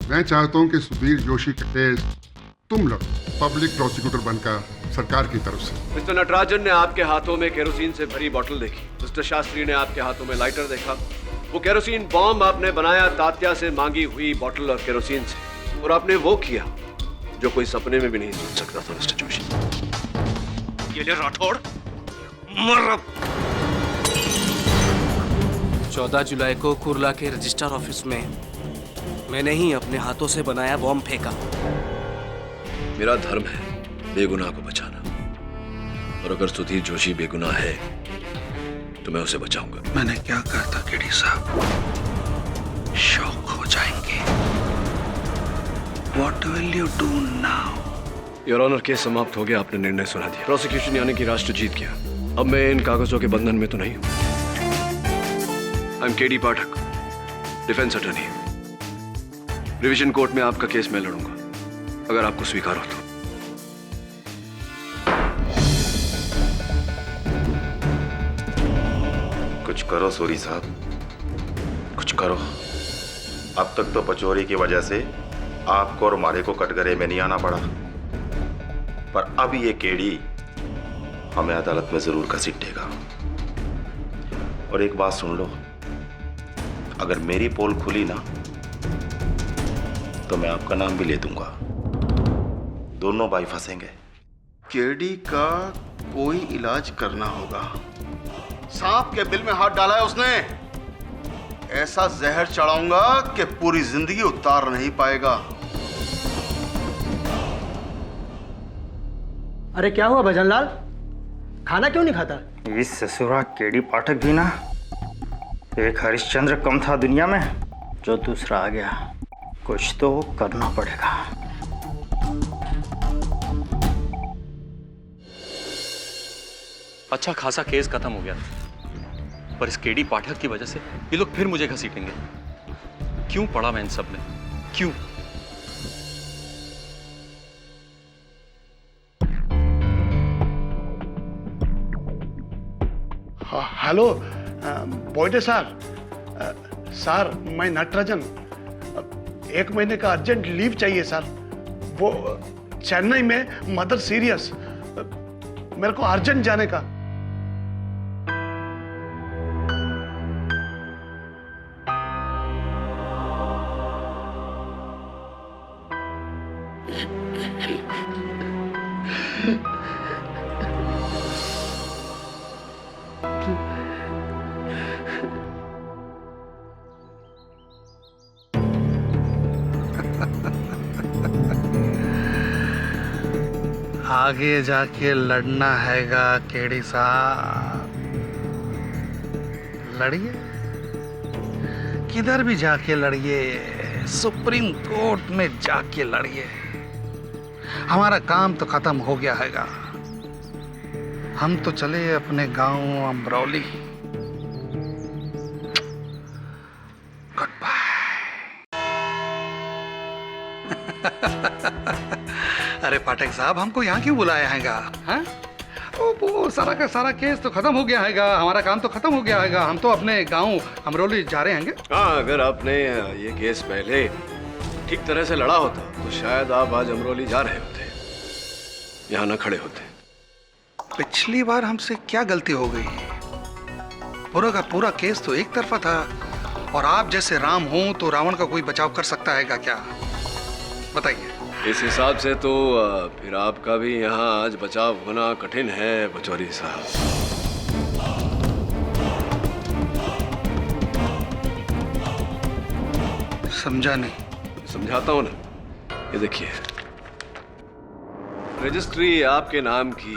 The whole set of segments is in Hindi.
मैं चाहता हूं कि सुधीर जोशी का केस तुम लोग पब्लिक प्रोसिक्यूटर बनकर सरकार की तरफ से। मिस्टर नटराजन ने आपके हाथों में केरोसिन से भरी बोतल देखी। मिस्टर शास्त्री ने आपके हाथों में लाइटर देखा। वो केरोसिन बॉम्ब आपने बनाया तात्या से मांगी हुई बोतल और केरोसिन से, और आपने वो किया जो कोई सपने में भी नहीं सोच सकता था। मिस्टर जोशी, ये ले राठौड़, मर अब। 14 जुलाई को कुर्ला के रजिस्ट्रार ऑफिस में मैंने ही अपने हाथों से बनाया बॉम्ब फेंका। मेरा धर्म है बेगुनाह को बचाना, और अगर सुधीर जोशी बेगुनाह है तो मैं उसे बचाऊंगा। मैंने क्या कहा था केडी साहब, शौक हो जाएंगे। What will you do now? Your honour, case समाप्त हो गया। आपने निर्णय सुना दिया। प्रोसिक्यूशन यानी कि राष्ट्र जीत गया। अब मैं इन कागजों के बंधन में तो नहीं हूं। I am KD Pathak, defence attorney. Revision court में आपका केस मैं लड़ूंगा, अगर आपको स्वीकार हो तो। कुछ करो सूरी साहब, कुछ करो। अब तक तो पचोरी की वजह से आपको और मारे को कटघरे में नहीं आना पड़ा, पर अब ये केडी हमें अदालत में जरूर घसीटेगा। और एक बात सुन लो, अगर मेरी पोल खुली ना तो मैं आपका नाम भी ले दूंगा। दोनों भाई फंसेंगे। केडी का कोई इलाज करना होगा। सांप के बिल में हाथ डाला है उसने। ऐसा जहर चढ़ाऊंगा कि पूरी जिंदगी उतार नहीं पाएगा। अरे क्या हुआ भजनलाल, खाना क्यों नहीं खाता? इस ससुरा केडी पाठक भी ना, एक हरिश्चंद्र कम था दुनिया में, जो दूसरा आ गया। कुछ तो करना पड़ेगा। अच्छा खासा केस खत्म हो गया था, पर इस केडी पाठक की वजह से ये लोग फिर मुझे घसीटेंगे। क्यों पड़ा मैं इन सब में, क्यों? Hello बोइडे sir. सर मैं नटराजन, 1 महीने का अर्जेंट लीव चाहिए सर। वो चेन्नई में मदर सीरियस, मेरे को अर्जेंट जाने का। आगे जाके लड़ना हैगा केडी साहब, लड़िए। किधर भी जाके लड़िए, सुप्रीम कोर्ट में जाके लड़िए। हमारा काम तो खत्म हो गया हैगा। हम तो चले अपने गांव अमरौली। Good bye. अरे पाठक साहब, हमको यहाँ क्यों बुलाया हैगा? हाँ? वो सारा का सारा केस तो खत्म हो गया हैगा, हमारा काम तो खत्म हो गया हैगा। हम तो अपने गांव अमरौली जा रहे हैंगे। हाँ, अगर आपने ये केस पहले ठीक तरह से लड़ा होता तो शायद आप आज अमरौली जा रहे होते, यहाँ न खड़े होते। पिछली बार हमसे क्या गलती हो गई? पूरा का पूरा केस तो एक तरफा था, और आप जैसे राम हो तो रावण का कोई बचाव कर सकता है क्या? बताइए। इस हिसाब से तो फिर आपका भी यहाँ आज बचाव होना कठिन है पचौरी साहब। समझा नहीं। समझाता हूँ ना, ये देखिए, रजिस्ट्री आपके नाम की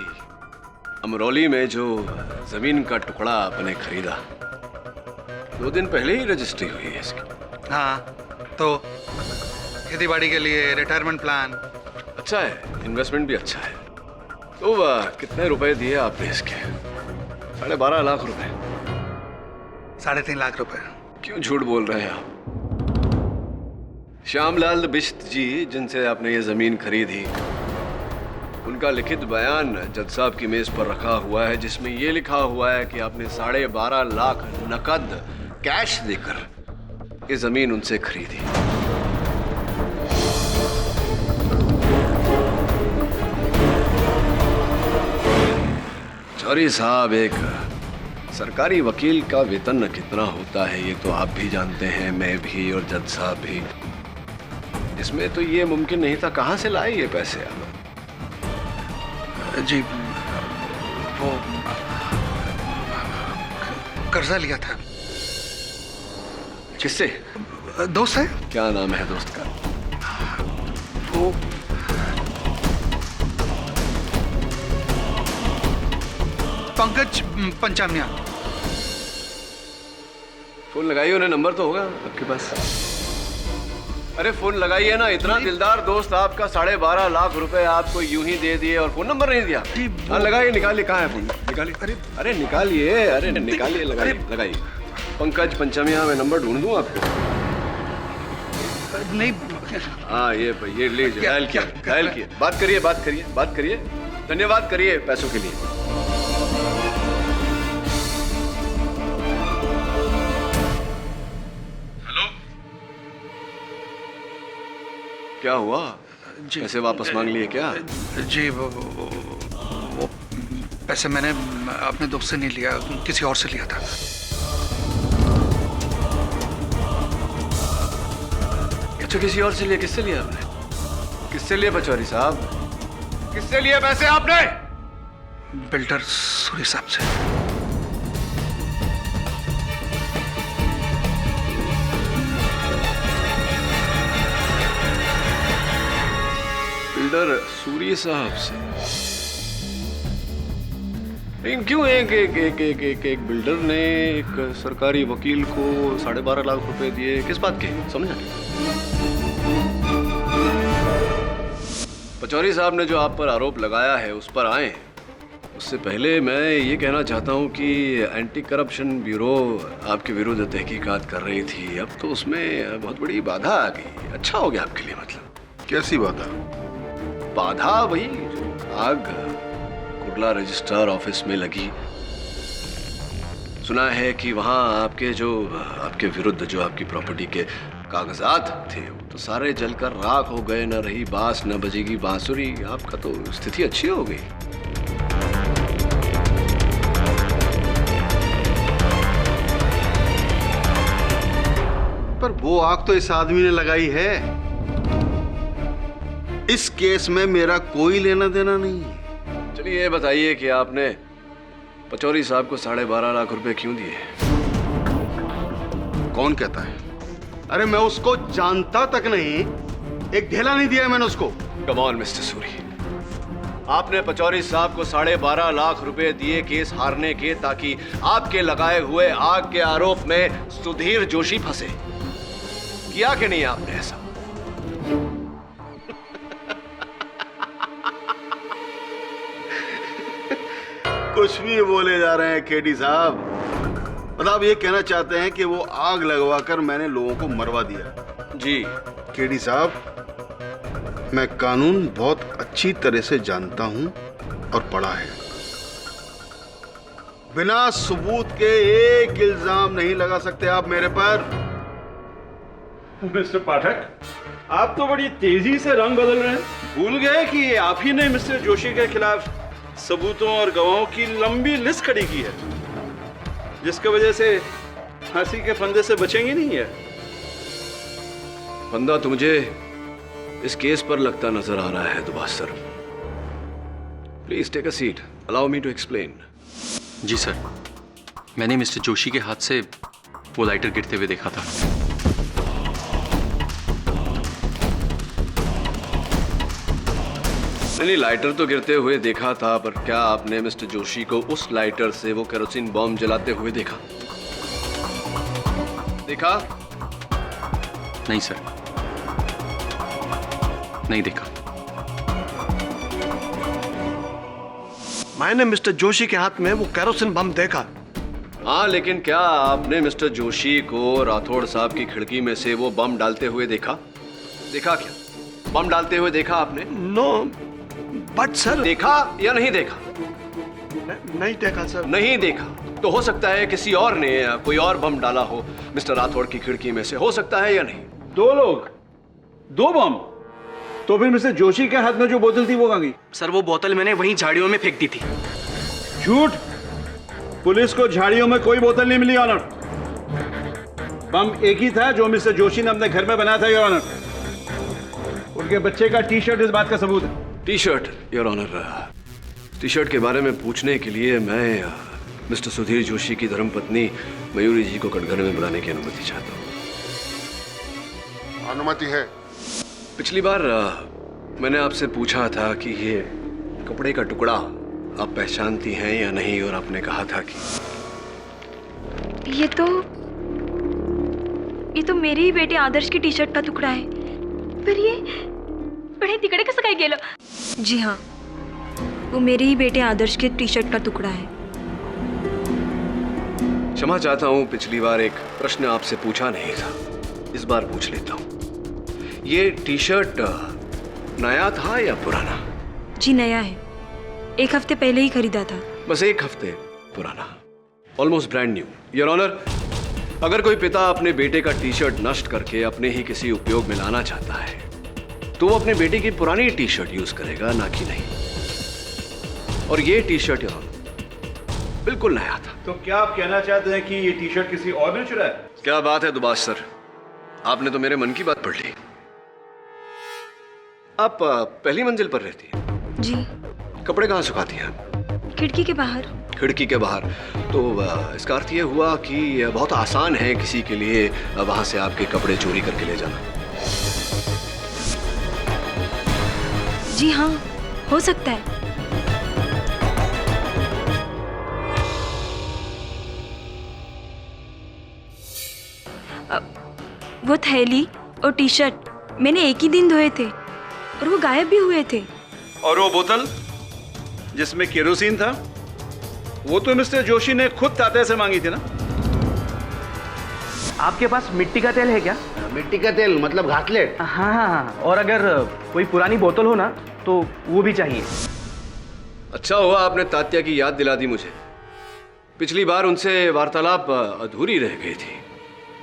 अमरौली में जो जमीन का टुकड़ा आपने खरीदा, 2 दिन पहले ही रजिस्ट्री हुई है इसकी। हाँ, तो खेती बाड़ी के लिए रिटायरमेंट प्लान अच्छा है, इन्वेस्टमेंट भी अच्छा है। तो कितने रुपए दिए आपने इसके? 12.5 लाख रुपए। 3.5 लाख रुपए। क्यों झूठ बोल रहे हैं आप? श्यामलाल बिश्त जी जिनसे आपने ये जमीन खरीदी, उनका लिखित बयान जज साहब की मेज पर रखा हुआ है, जिसमें ये लिखा हुआ है कि आपने 12.5 लाख नकद कैश देकर ये जमीन उनसे खरीदी। पचौरी साहब, एक सरकारी वकील का वेतन कितना होता है ये तो आप भी जानते हैं, मैं भी और जज साहब भी। इसमें तो ये मुमकिन नहीं था, कहाँ से लाए ये पैसे आप? जी वो कर्जा लिया था। किससे? दोस्त है। क्या नाम है दोस्त का? वो पंकज पंचामिया। फोन लगाइए उन्हें, नंबर तो होगा आपके पास। अरे फोन लगाइए ना, इतना दिलदार दोस्त आपका 12.5 लाख रुपए आपको यूं ही दे दिए और फोन नंबर नहीं दिया। हाँ लगाइए, निकालिए, कहाँ है फोन, निकालिए। अरे निकालिए, अरे निकालिए, लगाइए। पंकज पंचमिया, मैं नंबर ढूंढ दूं आपको? नहीं। हाँ ये लीजिए, डायल किया। बात करिए, धन्यवाद करिए पैसों के लिए। क्या हुआ? पैसे वापस मांग लिए क्या? जी वो पैसे मैंने अपने दोस्त से नहीं लिया, किसी और से लिया था। अच्छा, किसी और से लिया? किससे लिया आपने? किससे लिया पचौरी साहब? किससे लिए पैसे आपने? बिल्डर सूरी साहब से। बिल्डर सूरी साहब से? लेकिन क्यों एक बिल्डर ने एक सरकारी वकील को 12.5 लाख रुपए दिए, किस बात के? समझा नहीं। पचौरी साहब ने जो आप पर आरोप लगाया है उस पर आए, उससे पहले मैं ये कहना चाहता हूँ कि एंटी करप्शन ब्यूरो आपके विरुद्ध तहकीकात कर रही थी, अब तो उसमें बहुत बड़ी बाधा आ गई। अच्छा हो गया आपके लिए। मतलब कैसी बात है? बाधा वही आग कुर्ला रजिस्ट्रार ऑफिस में लगी। सुना है कि वहां आपके विरुद्ध जो आपकी प्रॉपर्टी के कागजात थे वो तो सारे जलकर राख हो गए, न रही बांस न बजेगी बांसुरी। आपका तो स्थिति अच्छी हो गई। पर वो आग तो इस आदमी ने लगाई है। इस केस में मेरा कोई लेना देना नहीं है। चलिए ये बताइए कि आपने पचौरी साहब को 12.5 लाख रुपए क्यों दिए? कौन कहता है? अरे मैं उसको जानता तक नहीं, एक ढेला नहीं दिया है मैंने उसको। कम ऑन मिस्टर सूरी, आपने पचौरी साहब को 12.5 लाख रुपए दिए केस हारने के, ताकि आपके लगाए हुए आग के आरोप में सुधीर जोशी फंसे। किया कि नहीं आपने ऐसा? कुछ भी बोले जा रहे हैं केडी साहब। मतलब आप ये कहना चाहते हैं कि वो आग लगवाकर मैंने लोगों को मरवा दिया? जी केडी साहब, मैं कानून बहुत अच्छी तरह से जानता हूं और पढ़ा है। बिना सबूत के एक इल्जाम नहीं लगा सकते आप मेरे पर। मिस्टर पाठक, आप तो बड़ी तेजी से रंग बदल रहे हैं। भूल गए कि आप ही ने मिस्टर जोशी के खिलाफ सबूतों और गवाहों की लंबी लिस्ट खड़ी की है, जिसकी वजह से फांसी के फंदे से बचेंगे नहीं है। फंदा तो मुझे इस केस पर लगता नजर आ रहा है Dubas sir. Please take a seat, allow me to explain. जी सर, मैंने मिस्टर जोशी के हाथ से वो लाइटर गिरते हुए देखा था। नहीं, लाइटर तो गिरते हुए देखा था, पर क्या आपने मिस्टर जोशी को उस लाइटर से वो केरोसिन बॉम्ब जलाते हुए देखा? नहीं सर, नहीं देखा। मैंने मिस्टर जोशी के हाथ में वो केरोसिन बम देखा। हाँ, लेकिन क्या आपने मिस्टर जोशी को राठौड़ साहब की खिड़की में से वो बम डालते हुए देखा? क्या बम डालते हुए देखा आपने? No, but sir. देखा या नहीं देखा? नहीं देखा सर। नहीं देखा तो हो सकता है किसी और ने कोई और बम डाला हो मिस्टर राठौड़ की खिड़की में से, हो सकता है या नहीं? 2 लोग, 2 बम। तो फिर मिस्टर जोशी के हाथ में जो बोतल थी वो कहाँ गई? सर वो बोतल मैंने वहीं झाड़ियों में फेंक दी थी। झूठ। पुलिस को झाड़ियों में कोई बोतल नहीं मिली ऑनर। बम एक ही था जो मिस्टर जोशी ने अपने घर में बनाया था योर ऑनर। उनके बच्चे का टी शर्ट इस बात का सबूत है। T shirt your honour, T shirt के बारे में पूछने के लिए मैं मिस्टर सुधीर जोशी की धर्मपत्नी मयूरी जी को कटघरे में बुलाने की अनुमति चाहता हूँ। अनुमति है। पिछली बार मैंने आपसे पूछा था कि ये कपड़े का टुकड़ा आप पहचानती हैं या नहीं, और आपने कहा था कि ये तो मेरे ही बेटे आदर्श की टी शर्ट का टुकड़ा है। पर ये बड़े तिकड़े कसं काय गेलं? जी हाँ, वो मेरे ही बेटे आदर्श के टी शर्ट का टुकड़ा है। क्षमा चाहता हूँ, पिछली बार एक प्रश्न आपसे पूछा नहीं था, इस बार पूछ लेता हूँ। ये टी शर्ट नया था या पुराना? जी नया है, एक हफ्ते पहले ही खरीदा था। बस एक हफ्ते पुराना, almost brand new. Your honour, अगर कोई पिता अपने बेटे का टी शर्ट नष्ट करके अपने ही किसी उपयोग में लाना चाहता है तो वो अपने बेटे की पुरानी टी शर्ट यूज करेगा, ना कि नहीं। और ये टी शर्ट योर ऑनर बिल्कुल नया था। तो क्या आप कहना चाहते हैं कि ये टी शर्ट किसी और ने चुराया? क्या बात है दुबाश सर, आपने तो मेरे मन की बात पढ़ ली। आप पहली मंजिल पर रहती हैं? जी। कपड़े कहाँ सुखाती हैं आप? खिड़की के बाहर। खिड़की के बाहर। तो इसका अर्थ ये हुआ कि बहुत आसान है किसी के लिए वहां से आपके कपड़े चोरी करके ले जाना। जी हाँ, हो सकता है। वो थैली और टी शर्ट मैंने एक ही दिन धोए थे और वो गायब भी हुए थे। और वो बोतल जिसमें केरोसिन था, वो तो मिस्टर जोशी ने खुद तात्या से मांगी थी ना? आपके पास मिट्टी का तेल है क्या? मिट्टी का तेल मतलब घासलेट? हाँ हाँ हाँ, और अगर कोई पुरानी बोतल हो ना तो वो भी चाहिए। अच्छा हुआ आपने तात्या की याद दिला दी मुझे। पिछली बार उनसे वार्तालाप अधूरी रह गई थी,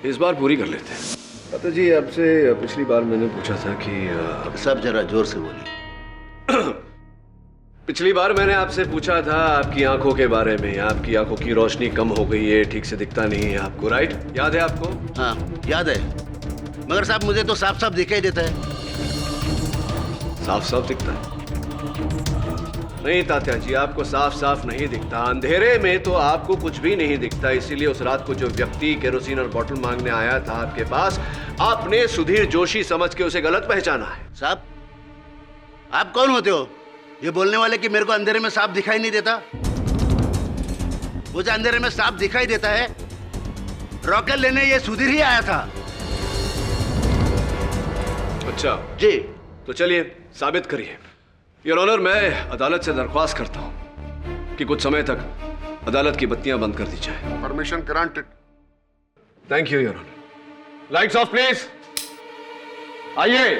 इस बार पूरी कर लेते हैं। तात्या जी, आपसे पिछली बार मैंने पूछा था कि सब जरा जोर से बोलिए। पिछली बार मैंने आपसे पूछा था आपकी आंखों के बारे में। आपकी आंखों की रोशनी कम हो गई है, ठीक से दिखता नहीं है आपको, राइट? याद है आपको? हाँ याद है, मगर साहब मुझे तो साफ साफ दिखाई देता है। साफ साफ दिखता है? नहीं तात्या जी, आपको साफ साफ नहीं दिखता। अंधेरे में तो आपको कुछ भी नहीं दिखता। इसीलिए उस रात को जो व्यक्ति केरोसिन और बोतल मांगने आया था आपके पास, आपने सुधीर जोशी समझ के उसे गलत पहचाना है। साहब, आप कौन होते हो ये बोलने वाले कि मेरे को अंधेरे में साफ दिखाई नहीं देता? मुझे अंधेरे में साफ दिखाई देता है। रॉकेट लेने ये सुधीर ही आया था। अच्छा जी। तो चलिए साबित करिए। योर ऑनर, मैं अदालत से दरख्वास्त करता हूं कि कुछ समय तक अदालत की बत्तियां बंद कर दी जाए। Permission granted. Thank you your honour. Lights off please. आइए।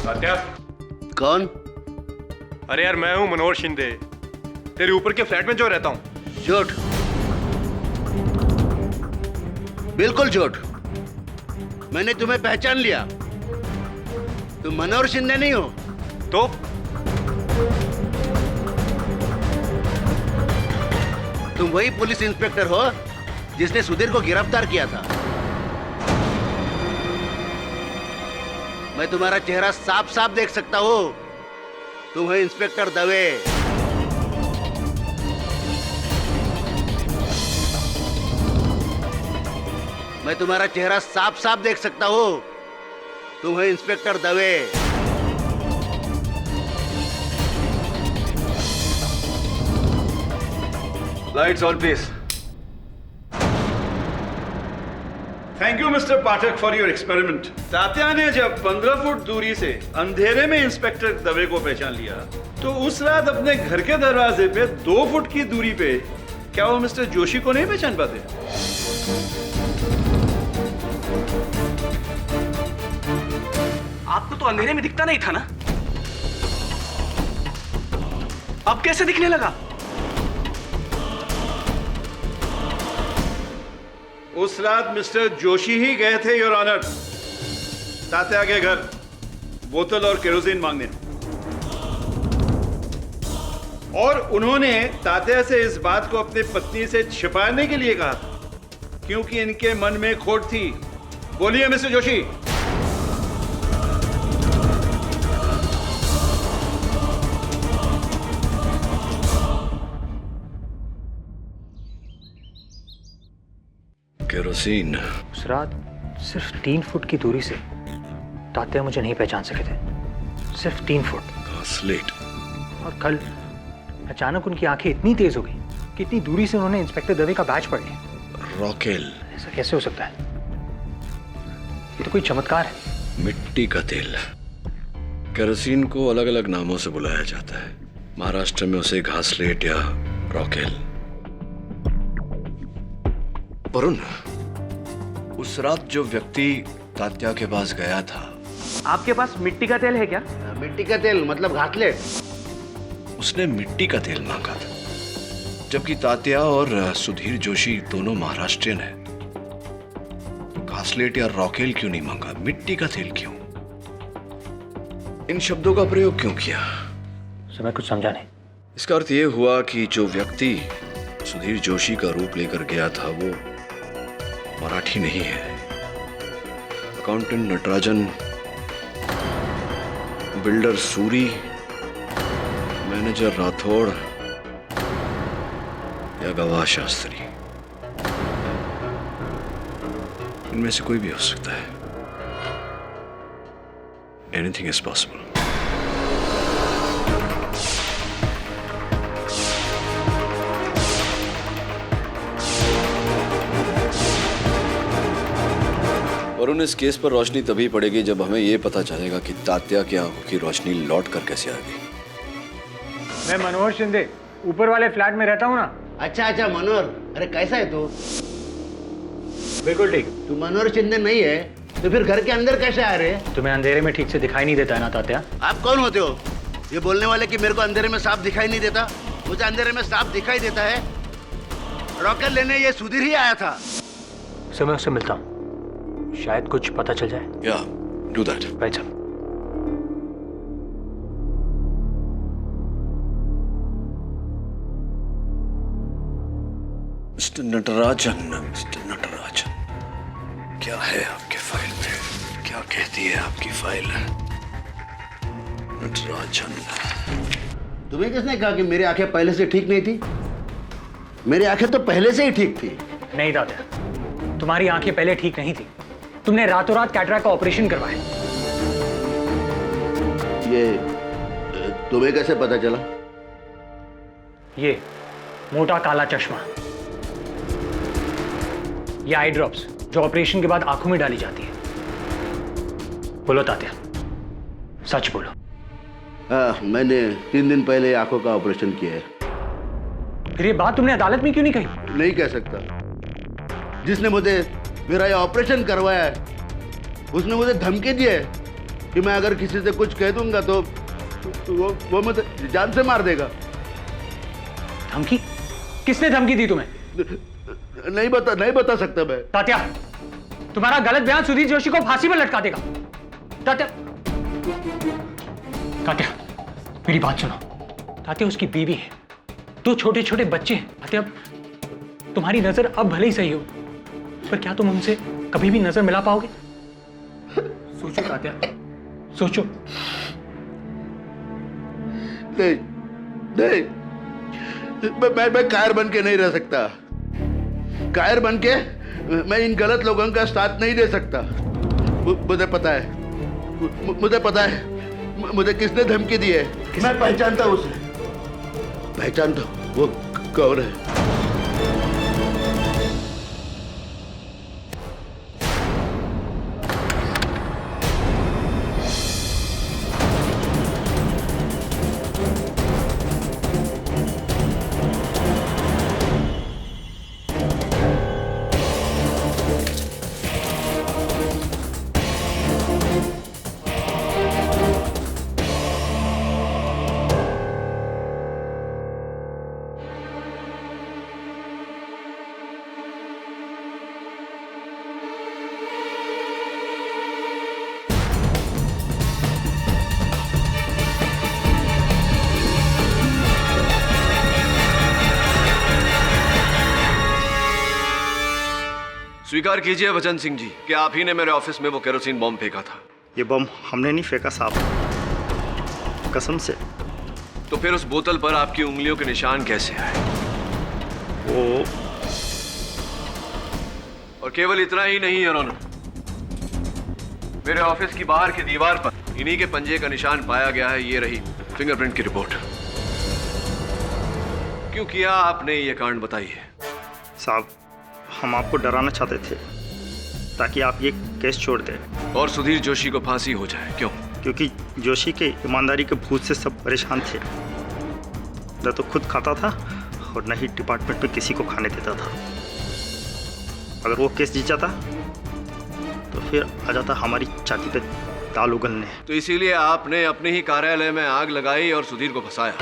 तात्या। कौन? अरे यार, मैं हूं मनोहर शिंदे, तेरे ऊपर के फ्लैट में जो रहता हूं। झूठ, बिल्कुल झूठ। मैंने तुम्हें पहचान लिया। तुम मनोहर शिंदे नहीं हो। तो तुम वही पुलिस इंस्पेक्टर हो जिसने सुधीर को गिरफ्तार किया था। मैं तुम्हारा चेहरा साफ साफ देख सकता हूं। तुम हो इंस्पेक्टर दवे। मैं तुम्हारा चेहरा साफ साफ देख सकता हूं। तुम हो inspector Dave. Lights on please. Thank you mister Pathak for your experiment. Tatya ने जब 15 फुट दूरी से अंधेरे में इंस्पेक्टर दवे को पहचान लिया, तो उस रात अपने घर के दरवाजे पे 2 फुट की दूरी पे क्या वो मिस्टर जोशी को नहीं पहचान पाते? आपको तो अंधेरे में दिखता नहीं था ना, अब कैसे दिखने लगा? उस रात मिस्टर जोशी ही गए थे योर ऑनर तात्या के घर बोतल और केरोसिन मांगने, और उन्होंने तात्या से इस बात को अपनी पत्नी से छिपाने के लिए कहा था क्योंकि इनके मन में खोट थी। बोलिए मिस्टर जोशी। केरोसिन। उस रात सिर्फ 3 फुट की दूरी से तात्या मुझे नहीं पहचान सके थे, सिर्फ 3 फुट। स्लेट। और कल अचानक उनकी आंखें इतनी तेज हो गई कि इतनी दूरी से उन्होंने इंस्पेक्टर दवे का बैच पढ़ लिया। रॉकेल। ऐसा कैसे हो सकता है? ये तो कोई चमत्कार है। मिट्टी का तेल। केरोसिन को अलग अलग नामों से बुलाया जाता है। महाराष्ट्र में उसे घासलेट या रॉकेल। वरुण, उस रात जो व्यक्ति तात्या के पास गया था, आपके पास मिट्टी का तेल है क्या? मिट्टी का तेल मतलब घासलेट? उसने मिट्टी का तेल मांगा था, जबकि तात्या और सुधीर जोशी दोनों महाराष्ट्रियन हैं। तो घासलेट या रॉकेल क्यों नहीं मांगा? मिट्टी का तेल क्यों? इन शब्दों का प्रयोग क्यों किया? मैं कुछ समझा नहीं। इसका अर्थ यह हुआ कि जो व्यक्ति सुधीर जोशी का रूप लेकर गया था वो मराठी नहीं है। Accountant Natarajan, builder Suri, manager Rathore या गवाह शास्त्री, इनमें से कोई भी हो सकता है। Anything is possible. वरुण, इस केस पर रोशनी तभी पड़ेगी जब हमें यह पता चलेगा कि तात्या की आंखों की रोशनी लौट कर कैसे आ गई। मैं मनोहर शिंदे ऊपर वाले फ्लैट में रहता हूँ ना। अच्छा मनोहर, अरे कैसा है तू? बिल्कुल ठीक। तू मनोहर शिंदे नहीं है तो फिर घर के अंदर कैसे आ रहे? तुम्हें अंधेरे में ठीक से दिखाई नहीं देता है ना तात्या? आप कौन होते हो ये बोलने वाले कि मेरे को अंधेरे में साफ दिखाई नहीं देता? मुझे अंधेरे में साफ दिखाई देता है। रॉकेट लेने ये सुधीर ही आया था। समय उससे मिलता हूँ, शायद कुछ पता चल जाए। Yeah, do that. Right, sir. Mister Natarajan, क्या है आपके फाइल में? क्या कहती है आपकी फाइल? नटराजन, तुम्हें किसने कहा कि मेरी आंखें पहले से ठीक नहीं थी? मेरी आंखें तो पहले से ही ठीक थी। नहीं तात्या, तुम्हारी आंखें पहले ठीक नहीं थी। तुमने रातों रात कैटरैक्ट का ऑपरेशन करवाया। ये तुम्हें कैसे पता चला? ये मोटा काला चश्मा, ये आई ड्रॉप्स जो ऑपरेशन के बाद आंखों में डाली जाती है। बोलो तात्या, सच बोलो। मैंने 3 दिन पहले आंखों का ऑपरेशन किया है। फिर ये बात तुमने अदालत में क्यों नहीं कही? नहीं कह सकता। जिसने मुझे मेरा ये ऑपरेशन करवाया है उसने मुझे धमकी दी है कि मैं अगर किसी से कुछ कह दूंगा तो वो मुझे जान से मार देगा। धमकी? किसने धमकी दी तुम्हें? नहीं बता सकता मैं। तात्या, तुम्हारा गलत बयान सुधीर जोशी को फांसी पर लटका देगा। तात्या, मेरी बात सुनो। तात्या उसकी बीवी है, 2 छोटे छोटे बच्चे हैं। तात्या, तुम्हारी नजर अब भले ही सही हो, पर क्या तुम उनसे कभी भी नजर मिला पाओगे? सोचो तात्या, सोचो। नहीं, मैं कायर बन के नहीं रह सकता। कायर बन के मैं इन गलत लोगों का साथ नहीं दे सकता। मुझे पता है मुझे किसने धमकी दी है। मैं पहचानता हूं उसे, पहचानता हूं वो कौन है। स्वीकार कीजिए वचन सिंह जी कि आप ही ने मेरे ऑफिस में वो केरोसिन बॉम्ब फेंका था। ये बम हमने नहीं फेंका साहब, कसम से। तो फिर उस बोतल पर आपकी उंगलियों के निशान कैसे आए? वो और केवल इतना ही नहीं योर ऑनर, मेरे ऑफिस की बाहर की दीवार पर इन्हीं के पंजे का निशान पाया गया है। ये रही फिंगरप्रिंट की रिपोर्ट। क्यों किया आपने ये कांड, बताइए। साहब, हम आपको डराना चाहते थे ताकि आप ये केस छोड़ दें और सुधीर जोशी को फांसी हो जाए। क्यों? क्योंकि जोशी के ईमानदारी के भूत से सब परेशान थे। न तो खुद खाता था और न ही डिपार्टमेंट में किसी को खाने देता था। अगर वो केस जीत जाता तो फिर आ जाता हमारी छाती पे दाल उगलने। तो इसीलिए आपने अपने ही कार्यालय में आग लगाई और सुधीर को फंसाया?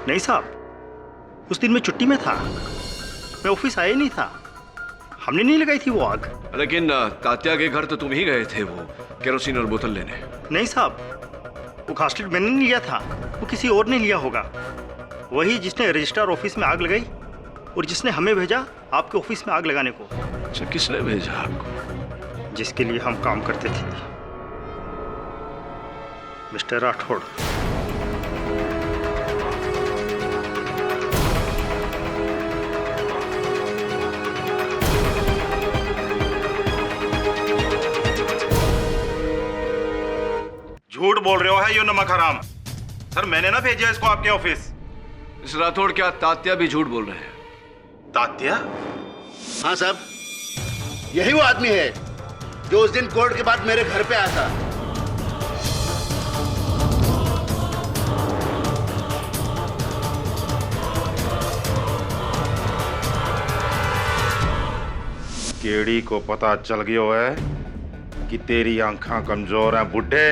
नहीं साहब, उस दिन मैं छुट्टी में था, मैं ऑफिस आया ही नहीं था। हमने नहीं लगाई थी वो आग। लेकिन तात्या के घर तो तुम ही गए थे वो केरोसिन और बोतल लेने। नहीं साहब, वो घासलेट मैंने नहीं लिया था, वो किसी और ने लिया होगा। वही जिसने रजिस्ट्रार ऑफिस में आग लगाई और जिसने हमें भेजा आपके ऑफिस में आग लगाने को। अच्छा, किसने भेजा आपको? जिसके लिए हम काम करते थे, मिस्टर राठौड़। झूठ बोल रहे हो है ये नमक हराम। सर, मैंने ना भेजा इसको आपके ऑफिस। इस राठौड़, क्या तात्या भी झूठ बोल रहे हैं? तात्या? हाँ साहब, यही वो आदमी है जो उस दिन कोर्ट के बाद मेरे घर पे आया था। केड़ी को पता चल गया है कि तेरी आंखें कमजोर हैं बुड्ढे,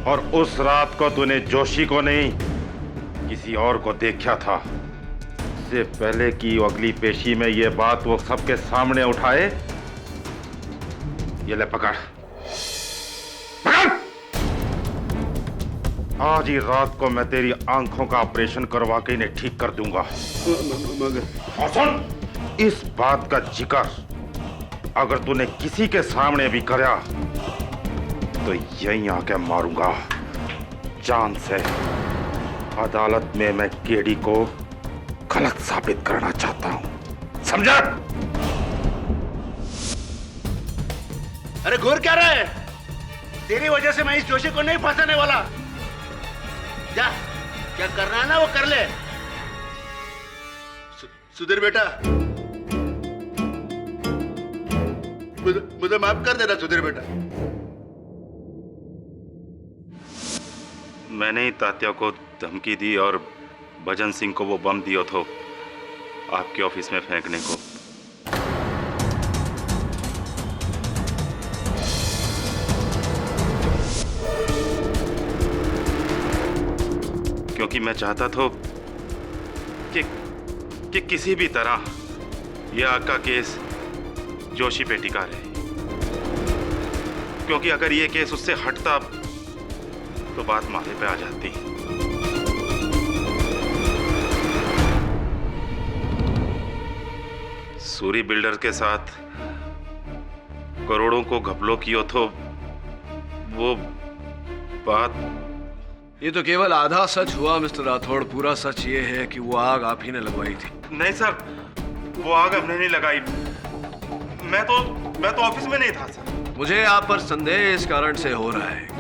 और उस रात को तूने जोशी को नहीं किसी और को देखा था। इससे पहले कि अगली पेशी में ये बात वो सबके सामने उठाए, ये ले पकड़ पकड़। आज ही रात को मैं तेरी आंखों का ऑपरेशन करवा के इन्हें ठीक कर दूंगा। और सुन, इस बात का जिक्र अगर तूने किसी के सामने भी करा तो यहीं आके मारूंगा जान से। अदालत में मैं केडी को गलत साबित करना चाहता हूं, समझा? अरे घूर क्या रहा है? तेरी वजह से मैं इस जोशी को नहीं फंसाने वाला। जा, क्या करना है ना वो कर ले। सुधीर बेटा, मुझे माफ कर देना सुधीर बेटा। मैंने ही तात्या को धमकी दी और भजन सिंह को वो बम दिया था आपके ऑफिस में फेंकने को। क्योंकि मैं चाहता था कि किसी भी तरह यह आग का केस जोशी पे टिका रहे, क्योंकि अगर ये केस उससे हटता तो बात माथे पे आ जाती। सूरी बिल्डर के साथ करोड़ों को घपलों किया तो वो बात। ये तो केवल आधा सच हुआ मिस्टर राठौड़। पूरा सच ये है कि वो आग आप ही ने लगवाई थी। नहीं सर, वो आग हमने नहीं लगाई। मैं तो ऑफिस में नहीं था सर। मुझे आप पर संदेह इस कारण से हो रहा है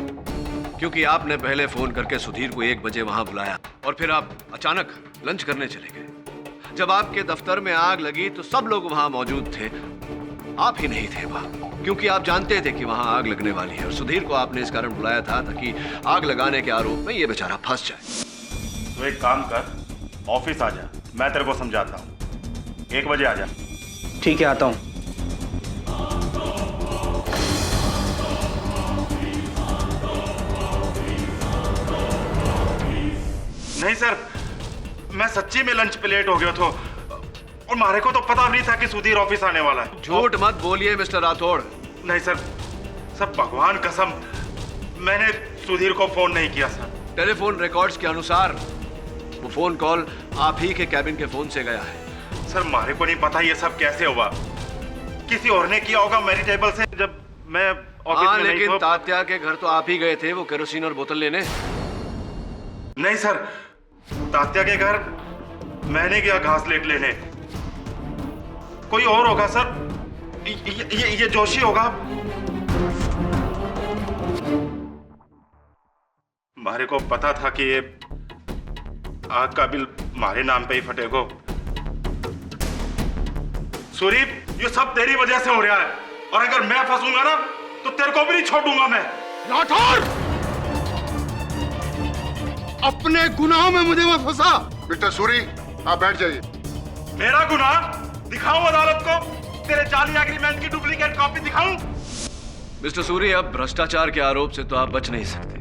क्योंकि आपने पहले फोन करके सुधीर को 1 बजे वहां बुलाया और फिर आप अचानक लंच करने चले गए। जब आपके दफ्तर में आग लगी तो सब लोग वहां मौजूद थे, आप ही नहीं थे वहां, क्योंकि आप जानते थे कि वहां आग लगने वाली है। और सुधीर को आपने इस कारण बुलाया था ताकि आग लगाने के आरोप में ये बेचारा फंस जाए। तो एक काम कर, ऑफिस आ जा, मैं तेरे को समझाता हूँ। 1 बजे आ जा। ठीक है, आता हूँ। नहीं सर, मैं सच्ची में लंच पे लेट हो गया था और मारे को तो पता नहीं था कि सुधीर ऑफिस आने वाला है। झूठ मत बोलिए मिस्टर राठौड़। नहीं सर, सब भगवान कसम, मैंने सुधीर को फोन नहीं किया सर। टेलीफोन रिकॉर्ड्स के अनुसार वो फोन कॉल आप ही के कैबिन के फोन से गया है। सर, मारे को नहीं पता ये सब कैसे हुआ। किसी और ने किया होगा मेरी टेबल से जब मैं ऑफिस हाँ, में नहीं लेकिन था। तात्या के घर तो आप ही गए थे वो केरोसिन और बोतल लेने। नहीं सर, तात्या के घर मैंने गया घास लेट लेने। कोई और होगा सर, ये जोशी होगा। मारे को पता था कि ये आग का बिल मारे नाम पे ही फटेगा। सूरी, ये सब तेरी वजह से हो रहा है, और अगर मैं फंसूंगा ना तो तेरे को भी नहीं छोड़ूंगा मैं। राठौर, अपने गुनाहों में मुझे मत फंसा। मिस्टर सूरी, आप बैठ जाइए। मेरा गुनाह दिखाऊं अदालत को? तेरे जाली एग्रीमेंट की डुप्लीकेट कॉपी दिखाऊं? मिस्टर सूरी, अब भ्रष्टाचार के आरोप से तो आप बच नहीं सकते,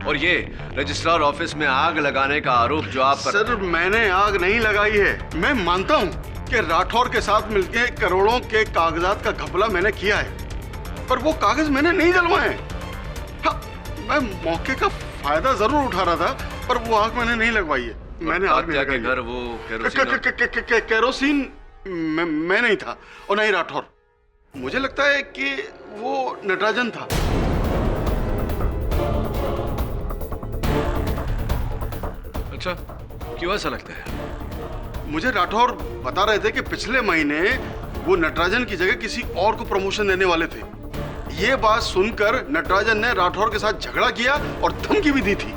और ये रजिस्ट्रार ऑफिस में आग लगाने का आरोप जो आप पर... सर, मैंने आग नहीं लगाई है। मैं मानता हूं कि राठौर के साथ मिलकर करोड़ों के कागजात का घपला मैंने किया है, पर वो कागज मैंने नहीं जलवाए। हाँ, मैं मौके का फायदा जरूर उठा रहा था, पर वो आग मैंने नहीं लगवाई है। मैंने आग नहीं लगाई। घर वो केरोसिन मैं नहीं था, और नहीं राठौर। मुझे लगता है कि वो नटराजन था। अच्छा, क्यों ऐसा लगता है? मुझे राठौर बता रहे थे कि पिछले महीने वो नटराजन की जगह किसी और को प्रमोशन देने वाले थे। ये बात सुनकर नटराजन ने राठौर के साथ झगड़ा किया और धमकी भी दी थी।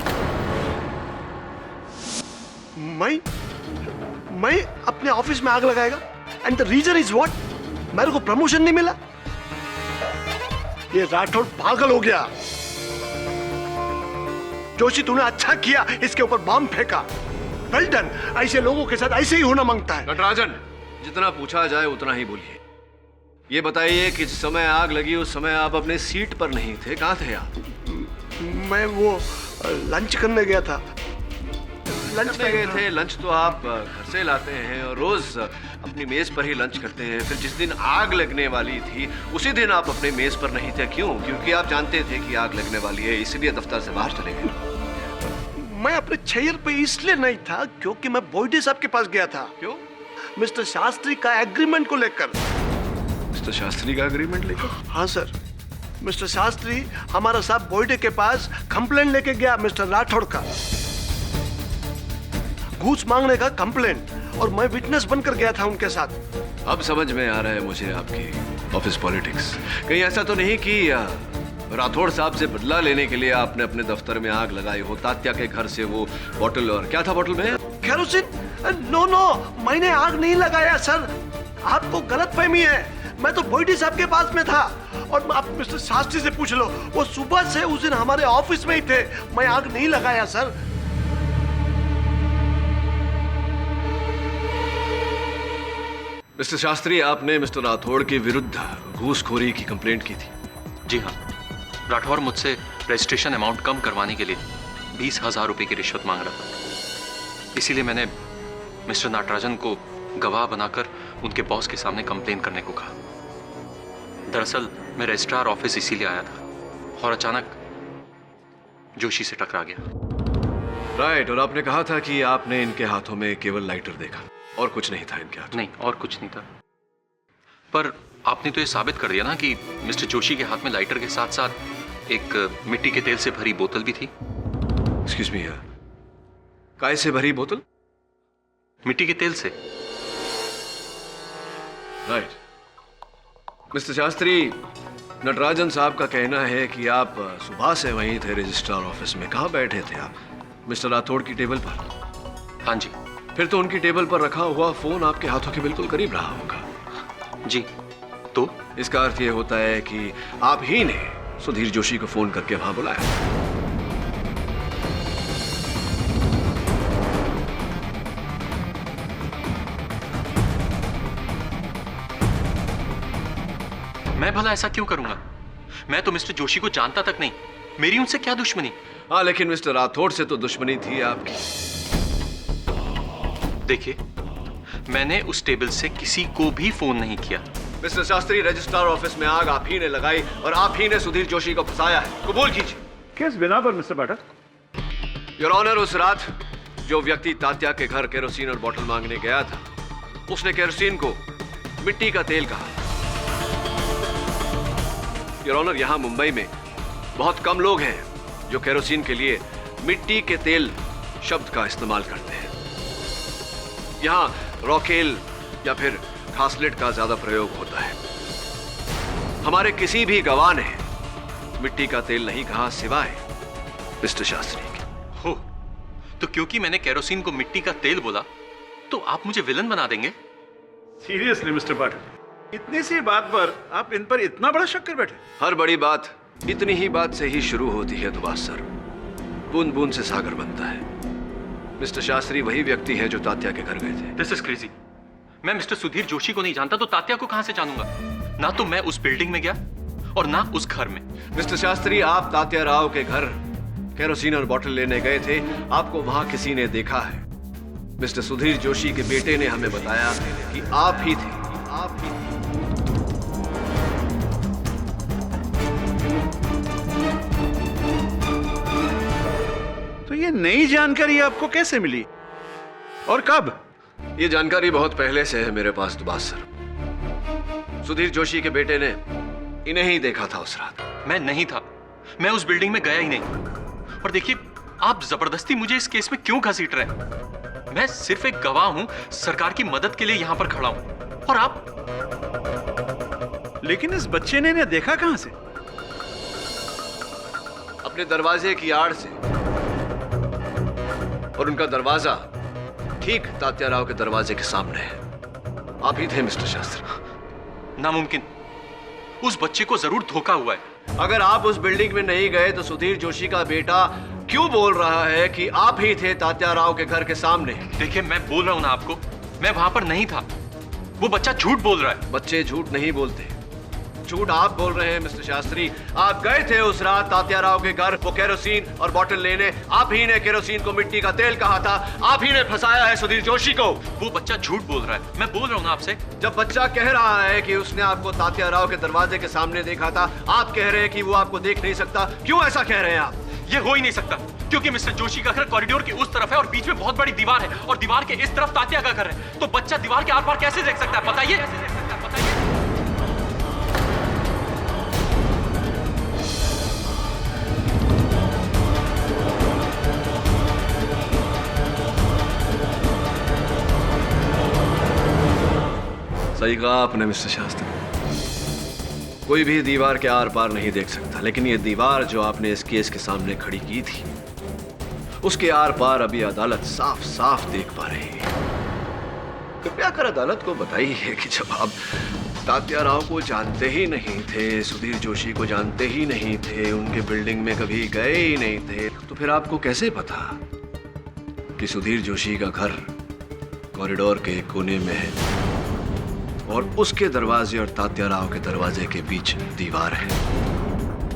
मैं अपने ऑफिस में आग लगाएगा? And the reason is what? मेरे को प्रमोशन नहीं मिला। ये राठौर पागल हो गया। जोशी, तूने अच्छा किया इसके ऊपर बम फेंका। Well done. ऐसे लोगों के साथ ऐसे ही होना मांगता है। नटराजन, जितना पूछा जाए उतना ही बोलिए। ये बताइए कि जिस समय आग लगी उस समय आप अपने सीट पर नहीं थे, कहाँ थे आप? मैं वो लंच करने गया था। लंच में गए थे? लंच तो आप घर से लाते हैं और रोज अपनी मेज पर ही लंच करते हैं। फिर जिस दिन आग लगने वाली थी उसी दिन आप अपने मेज पर नहीं थे। क्यों? क्योंकि आप जानते थे कि आग लगने वाली है, इसलिए दफ्तर से बाहर चले गए। मैं अपने चेयर पे इसलिए नहीं था क्योंकि मैं बोइडे साहब के पास गया था। क्यों? मिस्टर शास्त्री का एग्रीमेंट को लेकर। मिस्टर शास्त्री का एग्रीमेंट लेकर? हाँ सर, मिस्टर शास्त्री हमारा साहब बोइडे के पास कंप्लेंट लेके गया मिस्टर राठौड़ का, घूस मांगने का कंप्लेंट, और मैं विटनेस बनकर गया था उनके साथ। अब समझ में आ रहा है मुझे आपकी ऑफिस पॉलिटिक्स। कहीं ऐसा तो नहीं कि राठौड़ साहब से बदला लेने के लिए आपने अपने दफ्तर में आग लगाई हो? तात्या के घर से वो बोतल, और क्या था बोतल में? केरोसिन। नो, मैंने आग नहीं लगाया सर, आपको गलतफहमी है। मैं तो बोइडे साहब के पास में था, और आप मिस्टर शास्त्री से पूछ लो, वो सुबह से उस दिन हमारे ऑफिस में ही थे। मैं आग नहीं लगाया सर। मिस्टर शास्त्री, आपने मिस्टर राठौड़ के विरुद्ध घूसखोरी की कंप्लेंट की थी। जी हाँ, राठौर मुझसे रजिस्ट्रेशन अमाउंट कम करवाने के लिए 20,000 रुपए की रिश्वत मांग रहा था। इसीलिए मैंने मिस्टर नटराजन को गवाह बनाकर उनके बॉस के सामने कंप्लेन करने को कहा। दरअसल मैं रजिस्ट्रार ऑफिस इसीलिए आया था, और अचानक जोशी से टकरा गया। राइट, और आपने कहा था कि आपने इनके हाथों में केवल लाइटर देखा और कुछ नहीं था इनके हाथ? नहीं, और कुछ नहीं था। पर आपने तो ये साबित कर दिया ना कि मिस्टर जोशी के हाथ में लाइटर के साथ साथ एक मिट्टी के तेल से भरी बोतल भी थी। एक्सक्यूज मी, काय से भरी बोतल? मिट्टी के तेल से। राइट। मिस्टर शास्त्री, नटराजन साहब का कहना है कि आप सुबह से वहीं थे रजिस्ट्रार ऑफिस में। कहाँ बैठे थे आप? मिस्टर राठौड़ की टेबल पर? हाँ जी। फिर तो उनकी टेबल पर रखा हुआ फोन आपके हाथों के बिल्कुल करीब रहा होगा। जी, तो इसका अर्थ यह होता है कि आप ही ने सुधीर जोशी को फोन करके वहां बुलाया। मैं भला ऐसा क्यों करूंगा? मैं तो मिस्टर जोशी को जानता तक नहीं। मेरी उनसे क्या दुश्मनी? हाँ, लेकिन मिस्टर राठौड़ से तो दुश्मनी थी आपकी। देखिए, मैंने उस टेबल से किसी को भी फोन नहीं किया। मिस्टर शास्त्री, रजिस्ट्रार ऑफिस में आग आप ही ने लगाई और आप ही ने सुधीर जोशी को फंसाया है। कबूल कीजिए। किस बिना पर मिस्टर पाठक? योर ऑनर, उस रात जो व्यक्ति तात्या के घर केरोसिन और बोतल मांगने गया था, उसने केरोसिन को मिट्टी का तेल कहा योर ऑनर, यहाँ मुंबई में बहुत कम लोग हैं जो केरोसिन के लिए मिट्टी के तेल शब्द का इस्तेमाल करते हैं। यहाँ रॉकेल या फिर घासलेट का ज्यादा प्रयोग होता है। हमारे किसी भी गवाह ने मिट्टी का तेल नहीं कहा सिवाय मिस्टर शास्त्री के। हो तो क्योंकि मैंने केरोसिन को मिट्टी का तेल बोला तो आप मुझे विलन बना देंगे? सीरियसली मिस्टर पाठक, इतनी सी बात पर आप इन पर इतना बड़ा शक कर बैठे? हर बड़ी बात इतनी ही बात से ही शुरू होती है दुबास सर। बूंद बूंद से सागर बनता है। मिस्टर शास्त्री वही व्यक्ति है जो तात्या के घर गए थे। This is crazy. मैं मिस्टर सुधीर जोशी को नहीं जानता तो तात्या को कहां से जानूंगा? ना तो मैं उस बिल्डिंग में गया और ना उस घर में। मिस्टर शास्त्री, आप तात्या राव के घर केरोसिन और बॉटल लेने गए थे। आपको वहां किसी ने देखा है। मिस्टर सुधीर जोशी के बेटे ने हमें बताया कि आप ही थे। तो ये नई जानकारी आपको कैसे मिली और कब? ये जानकारी बहुत पहले से है मेरे पास दुबास सर। सुधीर जोशी के बेटे ने इन्हें ही देखा था उस रात। मैं नहीं था, मैं उस बिल्डिंग में गया ही नहीं। और देखिए, आप जबरदस्ती मुझे इस केस में क्यों घसीट रहे हैं? मैं सिर्फ एक गवाह हूं, सरकार की मदद के लिए यहां पर खड़ा हूं। और आप? लेकिन इस बच्चे ने इन्हें देखा कहां से? अपने दरवाजे की आड़ से। और उनका दरवाजा ठीक तात्या राव के दरवाजे के सामने है। आप ही थे मिस्टर शास्त्री। नामुमकिन। उस बच्चे को जरूर धोखा हुआ है। अगर आप उस बिल्डिंग में नहीं गए तो सुधीर जोशी का बेटा क्यों बोल रहा है कि आप ही थे तात्या राव के घर के सामने? देखिए, मैं बोल रहा हूं ना आपको, मैं वहां पर नहीं था। वो बच्चा झूठ बोल रहा है। बच्चे झूठ नहीं बोलते, झूठ आप बोल रहे हैं मिस्टर शास्त्री। आप गए थे उस रात तात्या राव के घर वो केरोसिन और बॉटल लेने। आप ही ने केरोसिन को मिट्टी का तेल कहा था। आप ही ने फंसाया है सुधीर जोशी को। वो बच्चा झूठ बोल रहा है। मैं बोल रहा हूं ना आपसे। जब बच्चा कह रहा है कि उसने आपको तात्या राव के दरवाजे के सामने देखा था, आप कह रहे हैं कि वो आपको देख नहीं सकता। क्यों ऐसा कह रहे हैं आप? ये हो ही नहीं सकता, क्योंकि मिस्टर जोशी का घर कॉरिडोर के उस तरफ है और बीच में बहुत बड़ी दीवार है और दीवार के इस तरफ तात्या का घर है। तो बच्चा दीवार के आर पार कैसे देख सकता है? बताइए। सही कहा आपने मिस्टर शास्त्री। कोई भी दीवार के आर पार नहीं देख सकता, लेकिन ये दीवार जो आपने इस केस के सामने खड़ी की थी, उसके आर पार अभी अदालत साफ साफ देख पा रही है। कृपया कर अदालत को बताइए कि जब आप तात्या राव को जानते ही नहीं थे, सुधीर जोशी को जानते ही नहीं थे, उनके बिल्डिंग में कभी गए ही नहीं थे, तो फिर आपको कैसे पता कि सुधीर जोशी का घर कॉरिडोर के कोने में है और उसके दरवाजे और तात्या राव के दरवाजे के बीच दीवार है?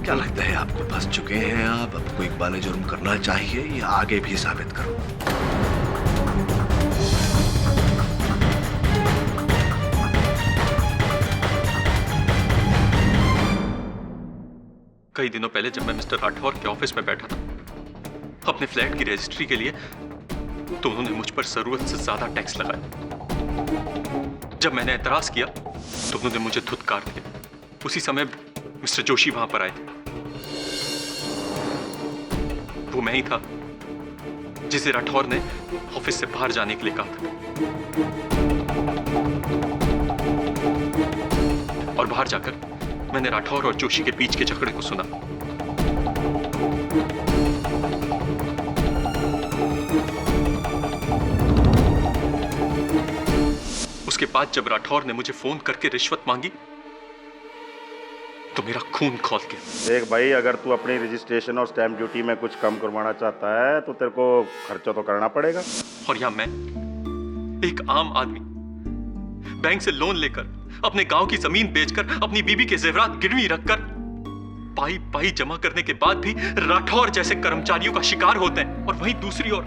क्या लगता है आपको फंस चुके हैं आप? आपको इकबाल जुर्म करना चाहिए या आगे भी साबित करो? कई दिनों पहले जब मैं मिस्टर राठौर के ऑफिस में बैठा था अपने फ्लैट की रजिस्ट्री के लिए, तो उन्होंने मुझ पर जरूरत से ज्यादा टैक्स लगाया। जब मैंने एतराज किया तो उन्होंने मुझे धुतकार दिया। उसी समय मिस्टर जोशी वहां पर आए थे। वो मैं ही था जिसे राठौर ने ऑफिस से बाहर जाने के लिए कहा था। और बाहर जाकर मैंने राठौर और जोशी के बीच के झगड़े को सुना। उसके बाद जब राठौर ने मुझे फोन करके रिश्वत मांगी तो मेरा खून खौल गया। देख भाई, अगर तू अपनी रजिस्ट्रेशन और स्टैंप ड्यूटी में कुछ कम करवाना चाहता है तो तेरे को खर्चा तो करना पड़ेगा। और या मैं एक आम आदमी बैंक से लोन लेकर, अपने गांव की जमीन बेचकर, अपनी बीबी के जेवरात गिरवी रखकर पाई पाई जमा करने के बाद भी राठौर जैसे कर्मचारियों का शिकार होते हैं। और वहीं दूसरी ओर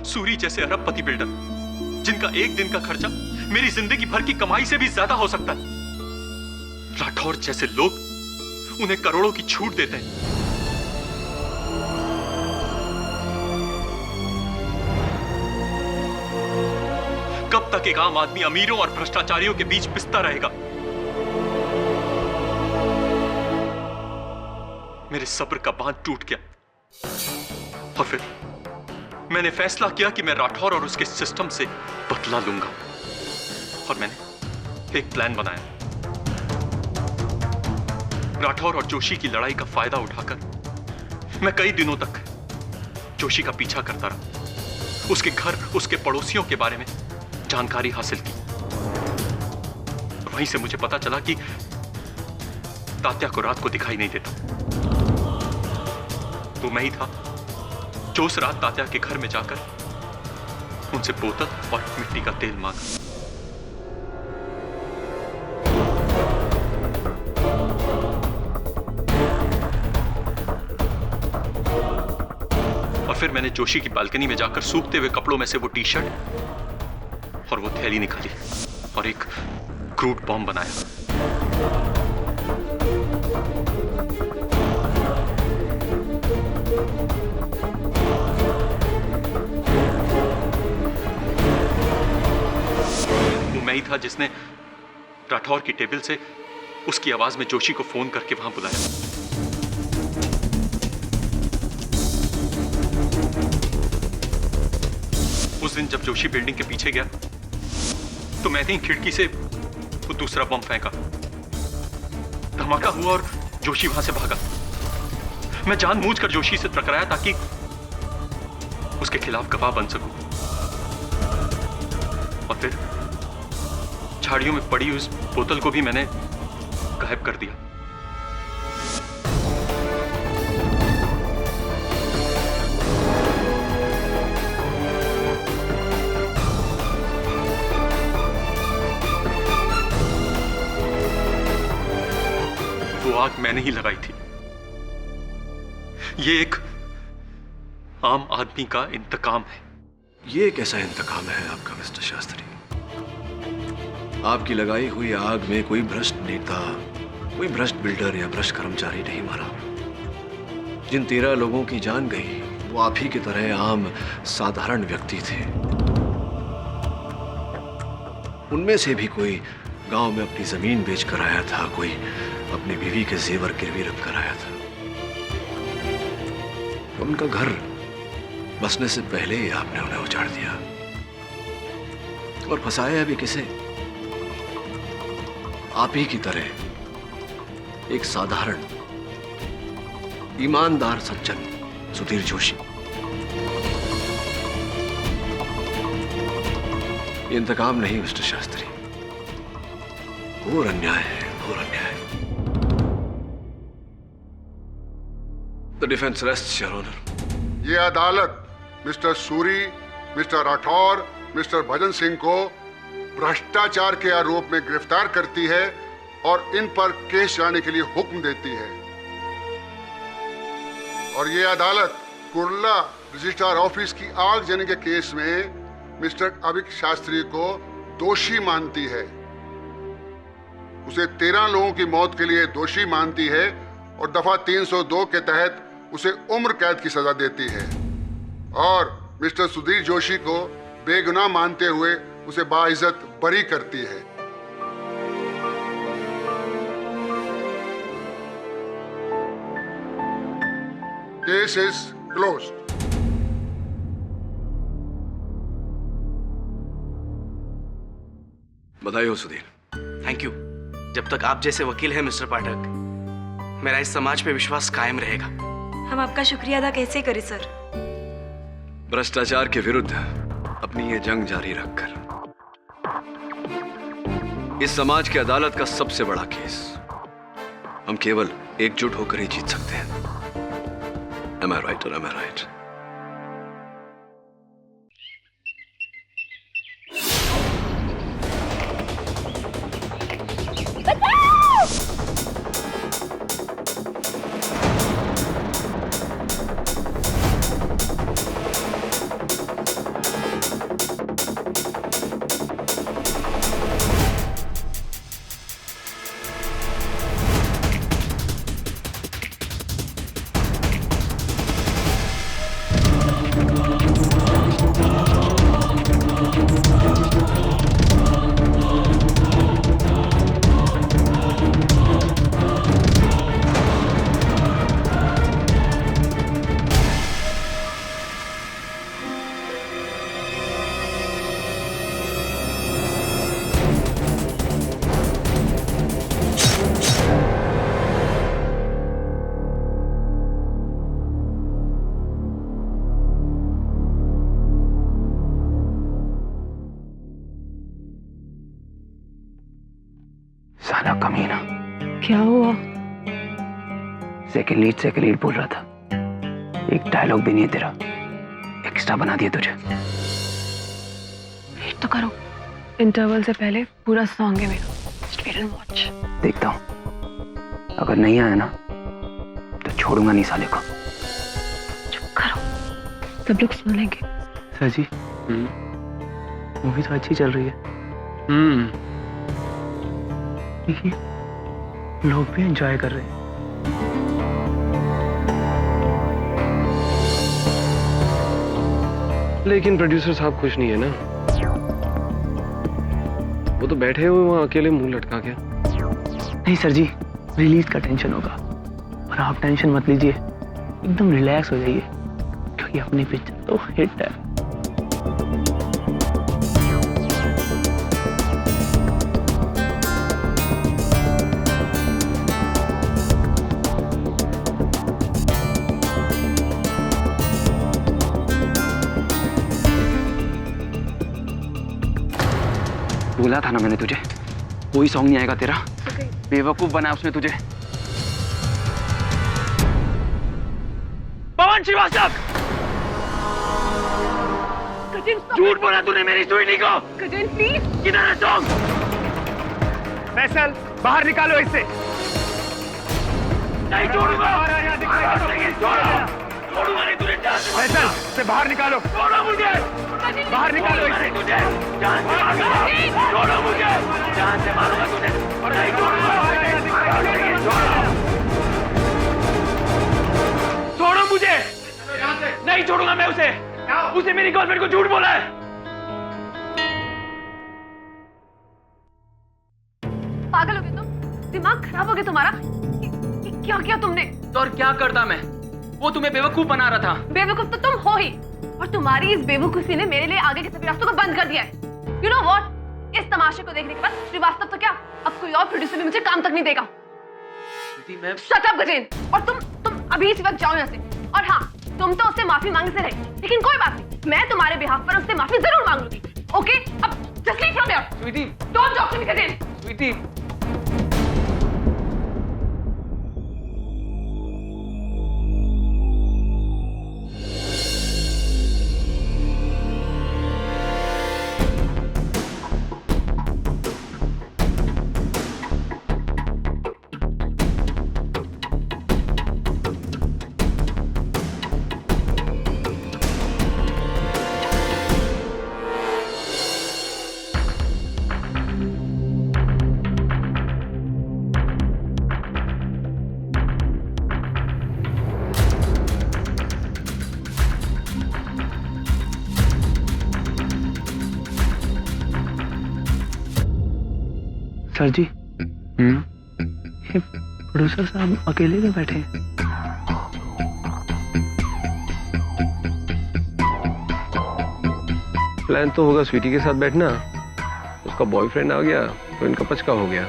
सूरी जैसे अरबपति बिल्डर, जिनका एक दिन का खर्चा मेरी जिंदगी भर की कमाई से भी ज्यादा हो सकता है। राठौर जैसे लोग उन्हें करोड़ों की छूट देते हैं। कब तक एक आम आदमी अमीरों और भ्रष्टाचारियों के बीच पिसता रहेगा? मेरे सब्र का बांध टूट गया और फिर मैंने फैसला किया कि मैं राठौर और उसके सिस्टम से बदला लूंगा। और मैंने एक प्लान बनाया। राठौर और जोशी की लड़ाई का फायदा उठाकर मैं कई दिनों तक जोशी का पीछा करता रहा, उसके घर, उसके पड़ोसियों के बारे में जानकारी हासिल की। वहीं से मुझे पता चला कि तात्या को रात को दिखाई नहीं देता। वो मैं ही था जो उस रात तात्या के घर में जाकर उनसे बोतल और मिट्टी का तेल मांगा। और फिर मैंने जोशी की बालकनी में जाकर सूखते हुए कपड़ों में से वो टी शर्ट और वो थैली निकाली और एक क्रूड बॉम्ब बनाया। वो मैं ही था जिसने राठौर की टेबल से उसकी आवाज में जोशी को फोन करके वहां बुलाया। उस दिन जब जोशी बिल्डिंग के पीछे गया तो मैंने खिड़की से वो दूसरा बम फेंका। धमाका हुआ और जोशी वहां से भागा। मैं जानबूझकर जोशी से टकराया ताकि उसके खिलाफ गवाह बन सकूं। और फिर झाड़ियों में पड़ी उस बोतल को भी मैंने गायब कर दिया। वो आग मैंने ही लगाई थी। ये एक आम आदमी का इंतकाम है। ये कैसा इंतकाम है आपका मिस्टर शास्त्री? आपकी लगाई हुई आग में कोई भ्रष्ट नेता, कोई भ्रष्ट बिल्डर या भ्रष्ट कर्मचारी नहीं मरा। जिन 13 लोगों की जान गई वो आप ही की तरह आम साधारण व्यक्ति थे। उनमें से भी कोई गांव में अपनी जमीन बेचकर आया था, कोई अपनी बीवी के जेवर गिरवी रख कर आया था। उनका घर बसने से पहले ही आपने उन्हें उजाड़ दिया और फंसाया भी किसे? आप ही की तरह एक साधारण ईमानदार सज्जन सुधीर जोशी। ये इंतकाम नहीं मिस्टर शास्त्री, घोर अन्याय है, घोर अन्याय। The defense rests, Your Honor. ये अदालत mister Suri, mister Rathore, mister Bhajan Singh को भ्रष्टाचार के आरोप में गिरफ्तार करती है और इन पर केस चलाने के लिए हुक्म देती है। और ये अदालत कुर्ला रजिस्ट्रार ऑफिस की आगजनी के केस में मिस्टर अभिक शास्त्री को दोषी मानती है। उसे 13 लोगों की मौत के लिए दोषी मानती है और दफा 302 के तहत उसे उम्र कैद की सजा देती है और मिस्टर सुधीर जोशी को बेगुनाह मानते हुए उसे बाइज्जत बरी करती है। Case is closed. बधाई हो सुधीर। Thank you. जब तक आप जैसे वकील हैं मिस्टर पाठक, मेरा इस समाज पे विश्वास कायम रहेगा। हम आपका शुक्रिया अदा कैसे करें सर? भ्रष्टाचार के विरुद्ध अपनी ये जंग जारी रखकर इस समाज की अदालत का सबसे बड़ा केस हम केवल एकजुट होकर ही जीत सकते हैं। Am I right or am I right? क्या हुआ? सेकंड लीड बोल रहा था। एक डायलॉग भी नहीं है तेरा, एक्स्ट्रा बना दिया तुझे। वेट तो करो, इंटरवल से पहले पूरा सॉन्ग है मेरा। Wait and watch. देखता हूँ, अगर नहीं आया ना तो छोड़ूंगा नहीं साले को। चुप करो, सब लोग सुन लेंगे। सर जी, मूवी तो अच्छी चल रही है। देखिए, लोग भी एंजॉय कर रहे हैं। लेकिन प्रोड्यूसर साहब खुश नहीं है ना। वो तो बैठे हुए वहां अकेले मुंह लटका के। नहीं सर जी, रिलीज का टेंशन होगा, और आप टेंशन मत लीजिए, एकदम रिलैक्स हो जाइए, क्योंकि अपनी पिक्चर तो हिट है। बोला था ना मैंने तुझे, कोई सॉन्ग नहीं आएगा तेरा। बेवकूफ बनाया उसने तुझे। पवन श्रीवास्तव, झूठ बोला तूने मेरी स्टोरी को। गजेन प्लीज। किधर है सॉन्ग? फैसल, बाहर निकालो इससे। नहीं छोड़ूंगा। छोड़ूंगा नहीं तुझे। फैसल, से बाहर निकालो। छोड़ो मुझे। बाहर निकालो इसे। तुझे जान से मारूंगा। छोड़ो मुझे। जान से मारूंगा तुझे। नहीं छोड़ूंगा। छोड़ो मुझे। नहीं छोड़ूंगा मैं उसे। उसे मेरी गर्लफ्रेंड को झूठ बोला है। पागल हो गए तुम? दिमाग खराब हो गया तुम्हारा? क्या किया तुमने? तो और क्या करता मैं? वो तुम्हें बेवकूफ बना रहा था। बेवकूफ तो तुम हो ही, और तुम्हारी इस बेवकूफी ने मेरे लिए आगे के सभी रास्तों को बंद कर दिया है। You know what? इस तमाशे को देखने के बाद श्रीवास्तव तो क्या, अब कोई और प्रोड्यूसर भी मुझे काम तक नहीं देगा। Shut up, Gajen. और तुम अभी इस वक्त जाओ यहाँ से। और हाँ, तुम तो उससे माफी मांगने से रहे, लेकिन कोई बात नहीं, मैं तुम्हारे बिहाफ पर उससे माफी जरूर मांग लूंगी। ओके, अब just leave from here. Sweety, Don't talk to me, Gajen. Sweety. Sir ji, ये प्रोड्यूसर साहब अकेले में बैठे हैं। प्लान तो होगा स्वीटी के साथ बैठना, उसका बॉयफ्रेंड आ गया तो इनका पचका हो गया।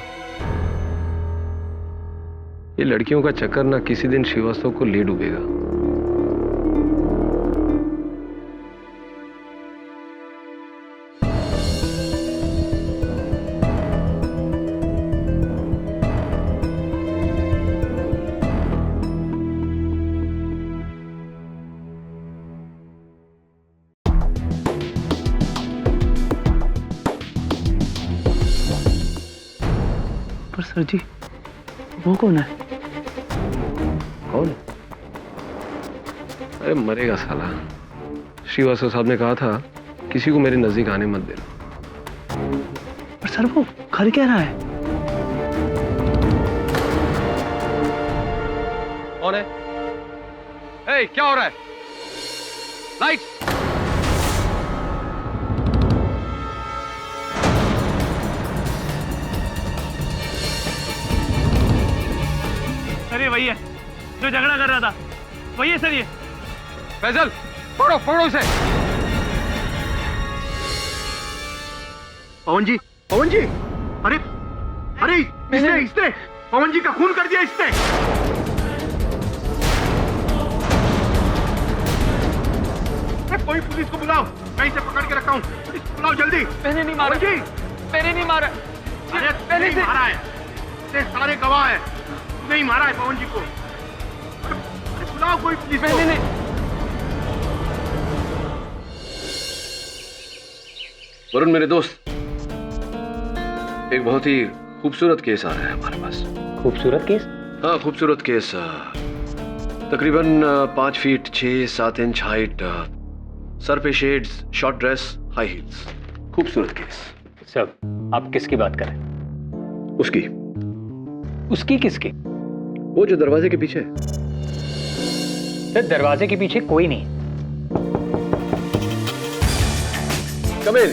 ये लड़कियों का चक्कर ना किसी दिन श्रीवास्तव को ले डूबेगा। पर सर जी, वो कौन है? कौन? अरे मरेगा साला। श्रीवास्तव साहब ने कहा था किसी को मेरे नजदीक आने मत देना। पर सर वो कर क्या रहा है? कौन है? ए, क्या हो रहा है? लाइट! सर ये वही है जो झगड़ा कर रहा था, वही है सर ये। फैजल, पकड़ो पकड़ो इसे। पवन जी, पवन जी, अरे अरे इसने पवन जी का खून कर दिया इसने। कोई पुलिस को बुलाओ, मैं इसे पकड़ के रखा हूँ। पुलिस को बुलाओ जल्दी। मैंने नहीं मारा जी, मैंने नहीं मारा। अरे पहले से मारा है। इतने सारे गवाह हैं, नहीं मारा है पवन जी को। अरे बुलाओ कोई पुलिस को। नहीं नहीं वरुण मेरे दोस्त, एक बहुत ही खूबसूरत केस आ रहा है हमारे पास। खूबसूरत केस? हाँ खूबसूरत केस। तकरीबन 5 फीट 6-7 इंच हाइट, सर पे shades, short dress, high heels. खूबसूरत केस। सब आप किसकी बात कर रहे हैं? उसकी। उसकी किसकी? वो जो दरवाजे के पीछे है। सर दरवाजे के पीछे कोई नहीं। Come in.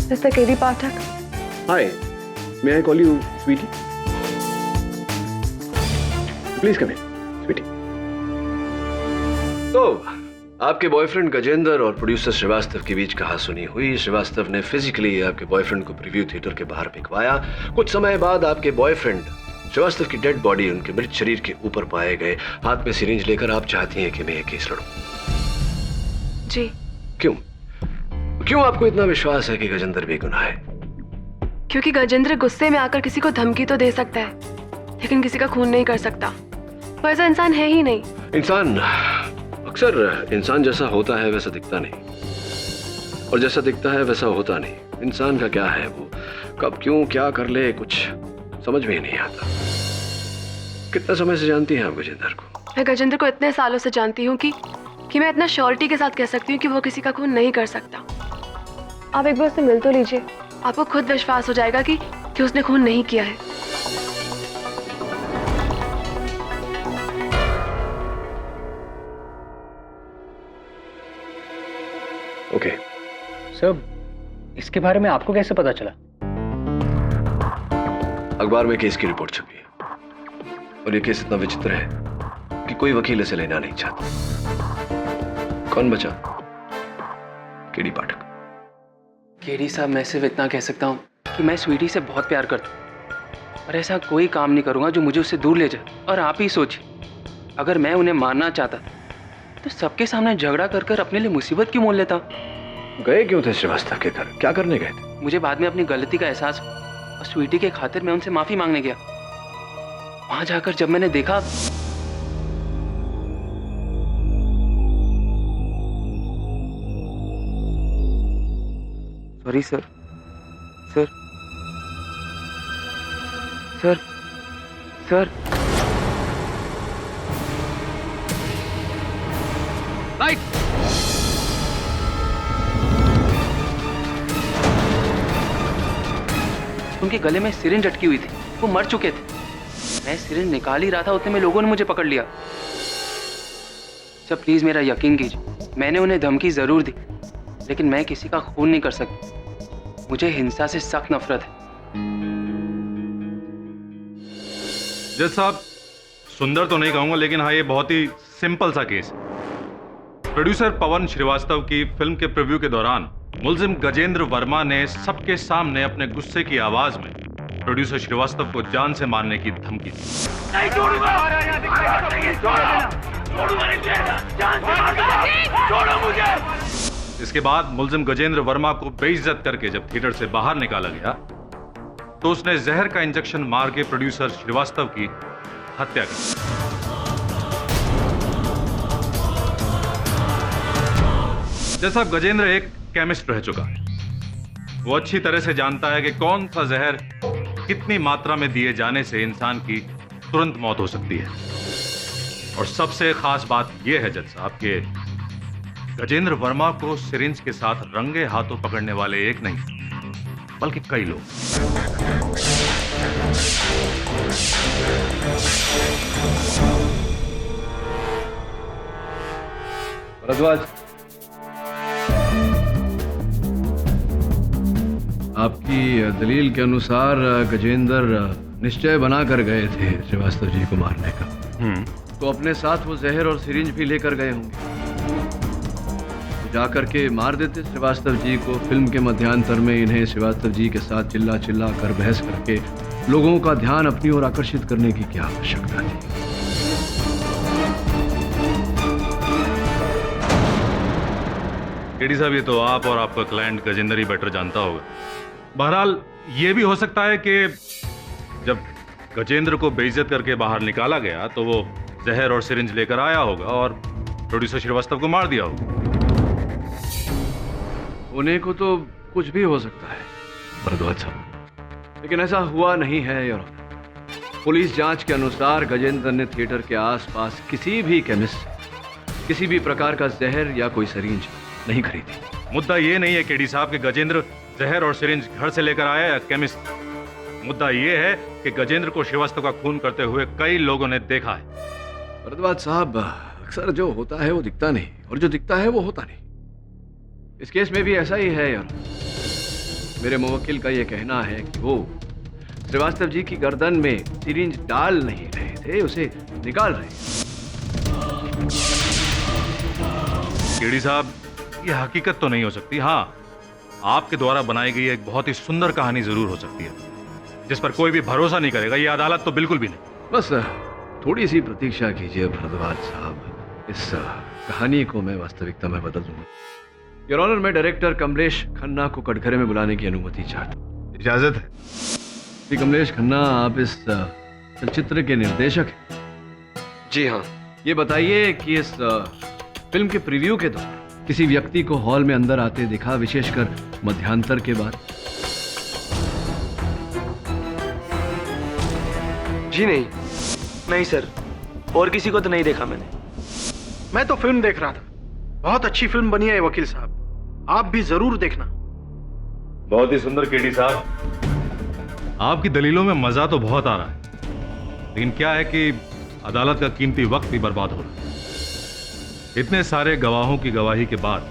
Mister KD Pathak. Hi, may I call you sweety? Please come in sweety. तो आपके बॉयफ्रेंड गजेंद्र और प्रोड्यूसर श्रीवास्तव के बीच कहासुनी हुई। श्रीवास्तव ने फिजिकली आपके बॉयफ्रेंड को प्रीव्यू थिएटर के बाहर भिजवाया। कुछ समय बाद आपके बॉयफ्रेंड श्रीवास्तव की डेड बॉडी उनके मृत शरीर के ऊपर पाए गए। हाथ में सिरिंज लेकर आप चाहती हैं कि मैं ये केस लड़ूं? जी। क्यों? क्यों आपको इतना विश्वास है कि गजेंद्र बेगुनाह है? क्योंकि गजेंद्र गुस्से में आकर किसी को धमकी तो दे सकता है, लेकिन किसी का खून नहीं कर सकता। वो ऐसा इंसान है ही नहीं। इंसान अक्सर इंसान जैसा होता है वैसा दिखता नहीं, और जैसा दिखता है वैसा होता नहीं। इंसान का क्या है, वो कब क्यों क्या कर ले कुछ समझ में ही नहीं आता। कितना समय से जानती हैं आप गजेंद्र को? मैं गजेंद्र को इतने सालों से जानती हूँ कि मैं इतना श्योरिटी के साथ कह सकती हूँ कि वो किसी का खून नहीं कर सकता। आप एक बार उससे मिल तो लीजिए, आपको खुद विश्वास हो जाएगा कि उसने खून नहीं किया है। ओके। सब इसके बारे में आपको कैसे पता चला? अखबार में केस की रिपोर्ट छपी है, और ये केस इतना विचित्र है कि कोई वकील इसे लेना नहीं चाहता। कौन बचा? केडी पाठक। केडी साहब, मैं सिर्फ इतना कह सकता हूँ कि मैं स्वीटी से बहुत प्यार करता हूँ, और ऐसा कोई काम नहीं करूँगा जो मुझे उससे दूर ले जाए। और आप ही सोचिए, अगर मैं उन्हें मारना चाहता तो सबके सामने झगड़ा कर कर अपने लिए मुसीबत क्यों मोल लेता? गए क्यों थे श्रीवास्तव के घर? क्या करने गए थे? मुझे बाद में अपनी गलती का एहसास, और स्वीटी के खातिर मैं उनसे माफी मांगने गया। वहां जाकर जब मैंने देखा, sorry sir, sir, sir, sir, right. उनके गले में सिरिंज अटकी हुई थी, वो मर चुके थे। मैं सिरिंज निकाल ही रहा था, उतने में लोगों ने मुझे पकड़ लिया। सर प्लीज मेरा यकीन कीजिए, मैंने उन्हें धमकी जरूर दी, लेकिन मैं किसी का खून नहीं कर सकती। मुझे हिंसा से सख्त नफरत है। जज साहब, सुंदर तो नहीं कहूंगा, लेकिन हाँ ये बहुत ही सिंपल सा केस है। प्रोड्यूसर पवन श्रीवास्तव की फिल्म के प्रीव्यू के दौरान मुलजिम गजेंद्र वर्मा ने सबके सामने अपने गुस्से की आवाज में प्रोड्यूसर श्रीवास्तव को जान से मारने की धमकी दी। इसके बाद मुलजिम गजेंद्र वर्मा को बेइज्जत करके जब थिएटर से बाहर निकाला गया तो उसने जहर का इंजेक्शन मार के प्रोड्यूसर श्रीवास्तव की हत्या कर दी। जैसा गजेंद्र एक केमिस्ट रह चुका है, वो अच्छी तरह से जानता है कि कौन सा जहर कितनी मात्रा में दिए जाने से इंसान की तुरंत मौत हो सकती है। और सबसे खास बात यह है जज साहब कि गजेंद्र वर्मा को सिरिंज के साथ रंगे हाथों पकड़ने वाले एक नहीं बल्कि कई लोग। भरद्वाज, आपकी दलील के अनुसार गजेंद्र निश्चय बना कर गए थे श्रीवास्तव जी को मारने का। तो अपने साथ वो जहर और सिरिंज भी लेकर गए होंगे। तो जाकर के मार देते श्रीवास्तव जी को। फिल्म के मध्यांतर में इन्हें श्रीवास्तव जी के साथ चिल्ला चिल्ला कर बहस करके लोगों का ध्यान अपनी ओर आकर्षित करने की क्या आवश्यकता थी? केडी साहब, ये तो आप और आपका क्लाइंट गजेंद्र ही बेटर जानता होगा। बहरहाल ये भी हो सकता है कि जब गजेंद्र को बेइज्जत करके बाहर निकाला गया तो वो जहर और सिरिंज लेकर आया होगा और प्रोड्यूसर श्रीवास्तव को मार दिया होगा। होने को तो कुछ भी हो सकता है भरद्वाज साहब, लेकिन ऐसा हुआ नहीं है। और पुलिस जांच के अनुसार गजेंद्र ने थिएटर के आसपास किसी भी केमिस्ट से किसी भी प्रकार का जहर या कोई सिरिंज नहीं खरीदी। मुद्दा ये नहीं है केडी साहब कि गजेंद्र जहर और सिरिंज घर से लेकर आया या केमिस्ट। मुद्दा ये है कि गजेंद्र को श्रीवास्तव का खून करते हुए कई लोगों ने देखा है। भरद्वाज साहब, अक्सर जो होता है वो दिखता नहीं और जो दिखता है वो होता नहीं। इस केस में भी ऐसा ही है यार। मेरे मुवक्किल का ये कहना है कि वो श्रीवास्तव जी की गर्दन में सिरिंज डाल नहीं रहे थे, उसे निकाल रहे। केडी साहब, ये हकीकत तो नहीं हो सकती। हाँ, आपके द्वारा बनाई गई एक बहुत ही सुंदर कहानी जरूर हो सकती है जिस पर कोई भी भरोसा नहीं करेगा। ये अदालत तो बिल्कुल भी नहीं। बस थोड़ी सी प्रतीक्षा कीजिए भरद्वाज साहब, इस कहानी को मैं वास्तविकता में बदल दूंगा। योर ऑनर, मैं डायरेक्टर कमलेश खन्ना को कटघरे में बुलाने की अनुमति चाहता हूँ। इजाजत है? श्री कमलेश खन्ना, आप इस चलचित्र के निर्देशक हैं? जी हाँ। ये बताइए कि इस फिल्म के प्रीव्यू के दौरान किसी व्यक्ति को हॉल में अंदर आते दिखा, विशेषकर मध्यांतर के बाद? जी नहीं सर, और किसी को तो नहीं देखा मैंने। मैं तो फिल्म देख रहा था। बहुत अच्छी फिल्म बनी है वकील साहब, आप भी जरूर देखना। बहुत ही सुंदर केडी साहब, आपकी दलीलों में मजा तो बहुत आ रहा है, लेकिन क्या है कि अदालत का कीमती वक्त भी बर्बाद हो रहा है। इतने सारे गवाहों की गवाही के बाद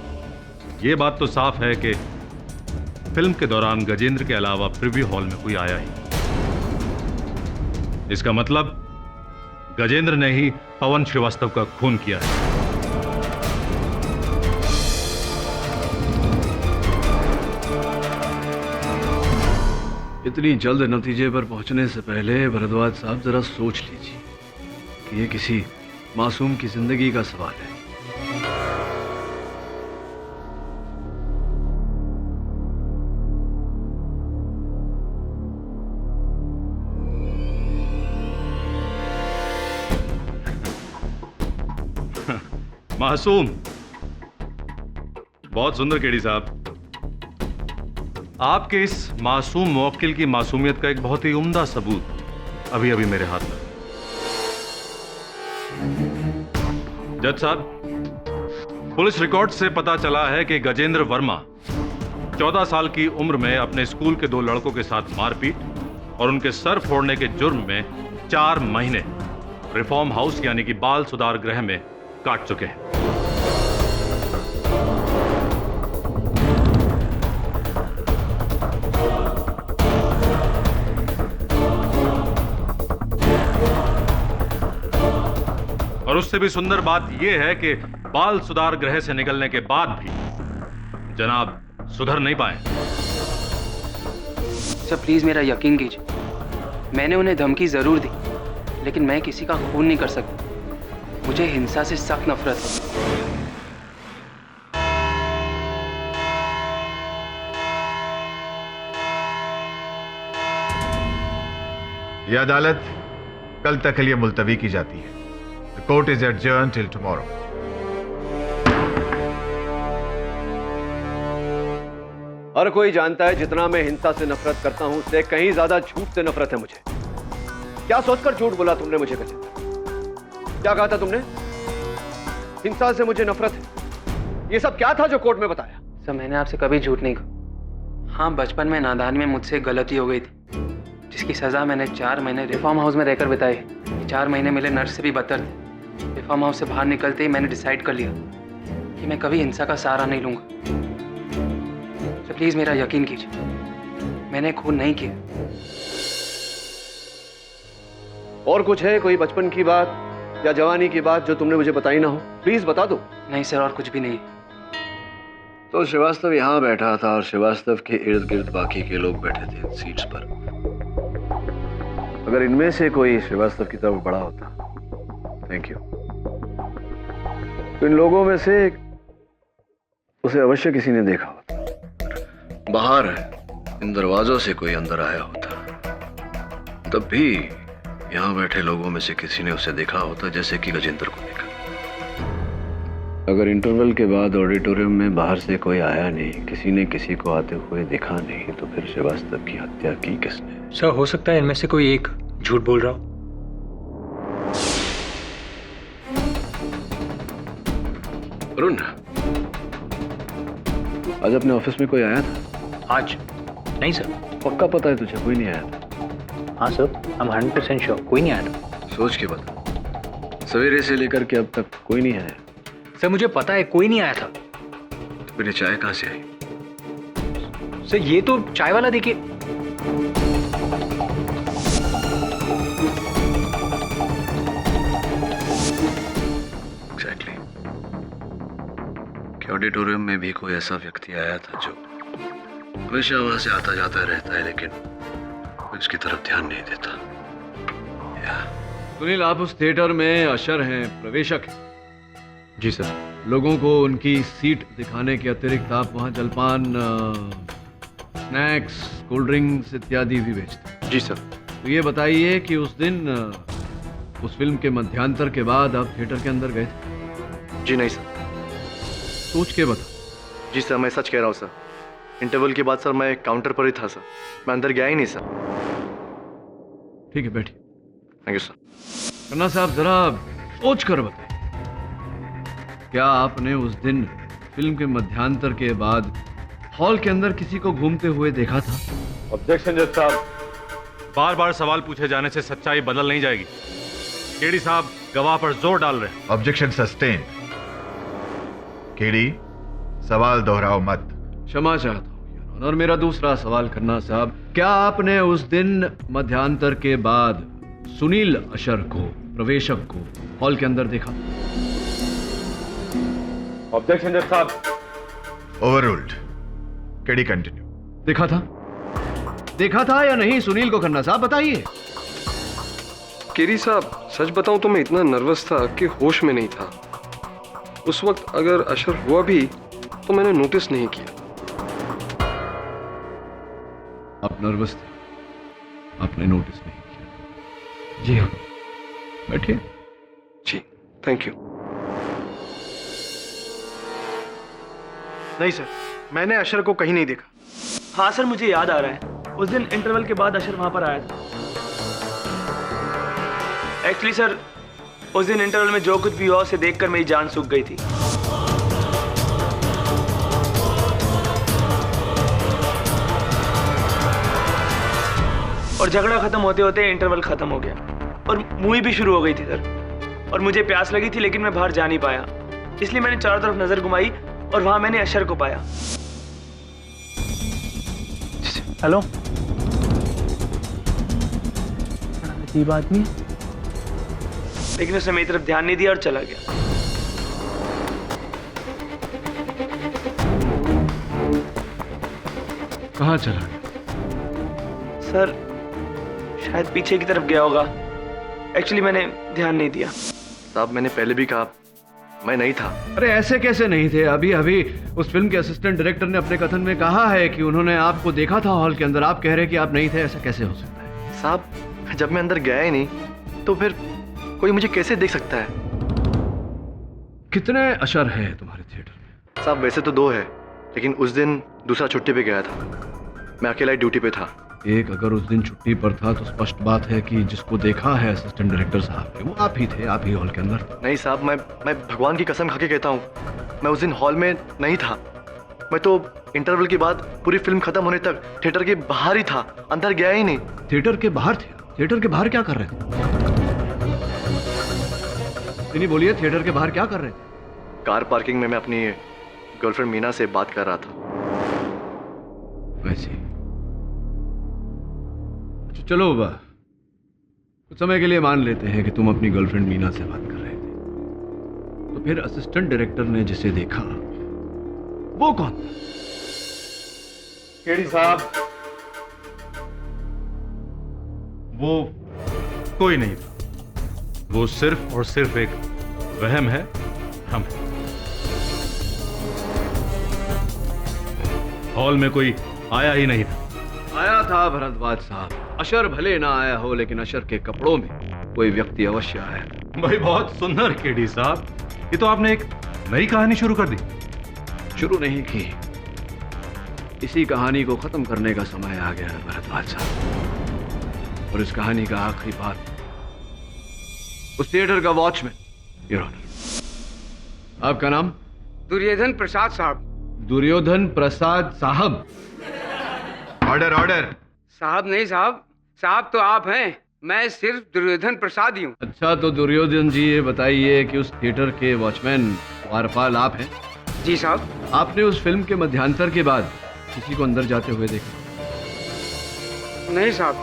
यह बात तो साफ है कि फिल्म के दौरान गजेंद्र के अलावा प्रीव्यू हॉल में कोई आया ही। इसका मतलब गजेंद्र ने ही पवन श्रीवास्तव का खून किया है। इतनी जल्द नतीजे पर पहुंचने से पहले भरद्वाज साहब जरा सोच लीजिए कि ये किसी मासूम की जिंदगी का सवाल है। मासूम, बहुत सुंदर केडी साहब। आपके इस मासूम मुवक्किल की मासूमियत का एक बहुत ही उम्दा सबूत अभी अभी मेरे हाथ में। जज साहब, पुलिस रिकॉर्ड से पता चला है कि गजेंद्र वर्मा 14 साल की उम्र में अपने स्कूल के 2 लड़कों के साथ मारपीट और उनके सर फोड़ने के जुर्म में 4 महीने रिफॉर्म हाउस यानी कि बाल सुधार गृह में काट चुके हैं। और उससे भी सुंदर बात यह है कि बाल सुधार गृह से निकलने के बाद भी जनाब सुधर नहीं पाए। सर प्लीज मेरा यकीन कीजिए, मैंने उन्हें धमकी जरूर दी, लेकिन मैं किसी का खून नहीं कर सकता। मुझे हिंसा से सख्त नफरत है। यह अदालत कल तक के लिए मुलतवी की जाती है। The court is adjourned till tomorrow. हर कोई जानता है जितना मैं हिंसा से नफरत करता हूं उससे कहीं ज्यादा झूठ से नफरत है मुझे। क्या सोचकर झूठ बोला तुमने मुझे गजेंद्र? क्या कहा था तुमने? हिंसा से मुझे नफरत है। ये सब क्या था जो कोर्ट में बताया? सर मैंने आपसे कभी झूठ नहीं कहा। हाँ, बचपन में नादान में मुझसे गलती हो गई थी, जिसकी सजा मैंने 4 महीने रिफॉर्म हाउस में रहकर बिताए। ये 4 महीने मिले नर्स से भी बदतर थे। रिफॉर्म हाउस से बाहर निकलते ही मैंने डिसाइड कर लिया कि मैं कभी हिंसा का सहारा नहीं लूंगा। तो प्लीज मेरा यकीन कीजिए, मैंने खून नहीं किया। और कुछ है, कोई बचपन की बात या जवानी की बात जो तुमने मुझे बताई ना हो? प्लीज बता दो। नहीं सर, और कुछ भी नहीं। तो श्रीवास्तव यहाँ बैठा था और श्रीवास्तव के इर्द गिर्द बाकी के लोग बैठे थे इन सीट्स पर। अगर इनमें से कोई श्रीवास्तव की तरफ बड़ा होता, थैंक यू, तो इन लोगों में से उसे अवश्य किसी ने देखा होता। बाहर इन दरवाजों से कोई अंदर आया होता, तब भी यहाँ बैठे लोगों में से किसी ने उसे देखा होता, जैसे कि गजेंद्र को देखा। अगर इंटरवल के बाद ऑडिटोरियम में बाहर से कोई आया नहीं, किसी ने किसी को आते हुए देखा नहीं, तो फिर श्रीवास्तव की हत्या की किसने? सर, हो सकता है इनमें से कोई एक झूठ बोल रहा हो। अरुण, आज अपने ऑफिस में कोई आया था? आज नहीं सर। पक्का पता है तुझे कोई नहीं आया था? हाँ सर, हम 100% श्योर, कोई नहीं आया था। सोच के बता, सवेरे से लेकर के अब तक कोई नहीं आया? सर मुझे पता है कोई नहीं आया था। तो फिर ये चाय कहाँ से आई? सर ये तो चाय वाला देखिए। एग्जैक्टली। कि ऑडिटोरियम में भी कोई ऐसा व्यक्ति आया था जो हमेशा वहां से आता जाता रहता है, लेकिन कोई उसकी तरफ ध्यान नहीं देता। सुनील, आप उस थिएटर में अशर हैं, प्रवेशक हैं। जी सर। लोगों को उनकी सीट दिखाने के अतिरिक्त आप वहाँ जलपान, स्नैक्स, कोल्ड ड्रिंक्स इत्यादि भी बेचते हैं। जी सर। तो ये बताइए कि उस दिन उस फिल्म के मध्यांतर के बाद आप थिएटर के अंदर गए थे? जी नहीं सर। सोच के बता। जी सर, मैं सच कह रहा हूँ सर। इंटरवल के बाद सर मैं काउंटर पर ही था सर, मैं अंदर गया ही नहीं सर। ठीक है, बैठिए। Thank you sir. खन्ना साहब, जरा सोच कर बताइए, क्या आपने उस दिन फिल्म के मध्यांतर के बाद हॉल के अंदर किसी को घूमते हुए देखा था? ऑब्जेक्शन जज साहब, बार बार सवाल पूछे जाने से सच्चाई बदल नहीं जाएगी। केडी साहब गवाह पर जोर डाल रहे हैं। Objection sustain. केडी, सवाल दोहराओ मत। क्षमा चाहता हूँ और मेरा दूसरा सवाल, खन्ना साहब, क्या आपने उस दिन मध्यांतर के बाद सुनील अशर को, प्रवेशक को, हॉल के अंदर देखा? ऑब्जेक्शन जज साहब। ओवररूल्ड। KD continue. देखा था? देखा था या नहीं सुनील को? खन्ना साहब बताइए। केरी साहब, सच बताऊं तो मैं इतना नर्वस था कि होश में नहीं था। उस वक्त अगर अशर हुआ भी तो मैंने नोटिस नहीं किया। आप नर्वस थे, आपने नोटिस नहीं किया। जी हाँ, बैठिए। जी, थैंक यू। नहीं सर, मैंने अशर को कहीं नहीं देखा। हाँ सर, मुझे याद आ रहा है, उस दिन इंटरवल के बाद अशर वहां पर आया था। एक्चुअली सर, उस दिन इंटरवल में जो कुछ भी हुआ उसे देखकर मेरी जान सूख गई थी। और झगड़ा खत्म होते होते इंटरवल खत्म हो गया और मूवी भी शुरू हो गई थी सर। और मुझे प्यास लगी थी लेकिन मैं बाहर जा नहीं पाया, इसलिए मैंने चारों तरफ नजर घुमाई और वहां मैंने अशर को पाया। हेलो, अजीब आदमी, लेकिन उसने मेरी तरफ ध्यान नहीं दिया और चला गया। कहाँ चला गया? सर शायद पीछे की तरफ गया होगा। एक्चुअली मैंने ध्यान नहीं दिया। साहब मैंने पहले भी कहा मैं नहीं था। अरे ऐसे कैसे नहीं थे? अभी अभी उस फिल्म के असिस्टेंट डायरेक्टर ने अपने कथन में कहा है कि उन्होंने आपको देखा था हॉल के अंदर। आप कह रहे हैं कि आप नहीं थे, ऐसा कैसे हो सकता है? साहब जब मैं अंदर गया ही नहीं तो फिर कोई मुझे कैसे देख सकता है? कितने अशर है तुम्हारे थिएटर में? साहब वैसे तो 2 है, लेकिन उस दिन दूसरा छुट्टी पे गया था, मैं अकेला ही ड्यूटी पे था। एक अगर उस दिन छुट्टी पर था तो स्पष्ट बात है कि जिसको देखा है असिस्टेंट डायरेक्टर साहब ने वो आप ही थे, आप ही हॉल के अंदर थे। नहीं साहब, मैं भगवान की कसम खा के कहता हूँ, मैं उस दिन हॉल में नहीं था। मैं तो इंटरवल के बाद पूरी फिल्म खत्म होने तक थिएटर के बाहर ही था, अंदर गया ही नहीं। थिएटर के बाहर थे? थिएटर के बाहर क्या कर रहे थे? नहीं बोलिए, थिएटर के बाहर क्या कर रहे थे? कार पार्किंग में मैं अपनी गर्लफ्रेंड मीना से बात कर रहा था। वैसे चलो कुछ समय के लिए मान लेते हैं कि तुम अपनी गर्लफ्रेंड मीना से बात कर रहे थे, तो फिर असिस्टेंट डायरेक्टर ने जिसे देखा वो कौन था? केडी साहब, वो कोई नहीं था। वो सिर्फ और सिर्फ एक वहम है, भ्रम है। हॉल में कोई आया ही नहीं था। आया था भरद्वाज साहब। अशर भले ना आया हो, लेकिन अशर के कपड़ों में कोई व्यक्ति अवश्य आया। भाई बहुत सुंदर केडी साहब, ये तो आपने एक नई कहानी शुरू कर दी। शुरू नहीं की, इसी कहानी को खत्म करने का समय आ गया है भरद्वाज साहब। और इस कहानी का आखिरी पार्ट उस थिएटर का वॉचमैन, योर ऑनर। आपका नाम? दुर्योधन प्रसाद साहब। दुर्योधन प्रसाद साहब। Order order. साहब नहीं साहब, साहब तो आप हैं, मैं सिर्फ दुर्योधन प्रसाद ही हूँ। अच्छा, तो दुर्योधन जी ये बताइए कि उस थिएटर के वॉचमैन द्वारपाल आप हैं? जी साहब। आपने उस फिल्म के मध्यांतर के बाद किसी को अंदर जाते हुए देखा? नहीं साहब,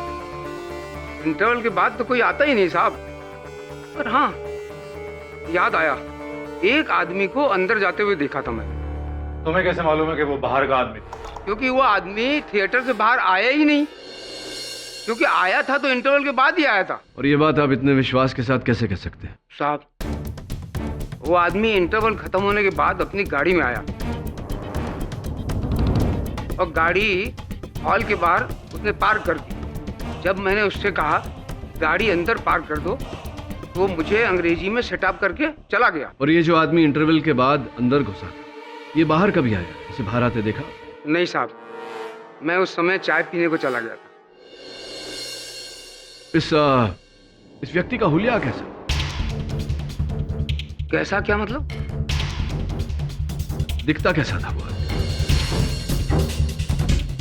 इंटरवल के बाद तो कोई आता ही नहीं साहब। पर हाँ, याद आया, एक आदमी को अंदर जाते हुए देखा था मैंने। तुम्हें कैसे मालूम है कि वो बाहर का आदमी था? क्योंकि वो आदमी थिएटर से बाहर आया ही नहीं, क्योंकि आया था तो इंटरवल के बाद ही आया था। और ये बात आप इतने विश्वास के साथ कैसे कह सकते हैं? साहब, वो आदमी इंटरवल खत्म होने के बाद अपनी गाड़ी में आया और गाड़ी हॉल के बाहर उसने पार्क कर दी। जब मैंने उससे कहा गाड़ी अंदर पार्क कर दो, तो वो मुझे अंग्रेजी में सेटअप करके चला गया। और ये जो आदमी इंटरवल के बाद अंदर घुसा था, ये बाहर कभी आया? इसे बाहर आते देखा? नहीं साहब, मैं उस समय चाय पीने को चला गया था। इस व्यक्ति का हुलिया कैसा? कैसा क्या मतलब? दिखता कैसा था वो?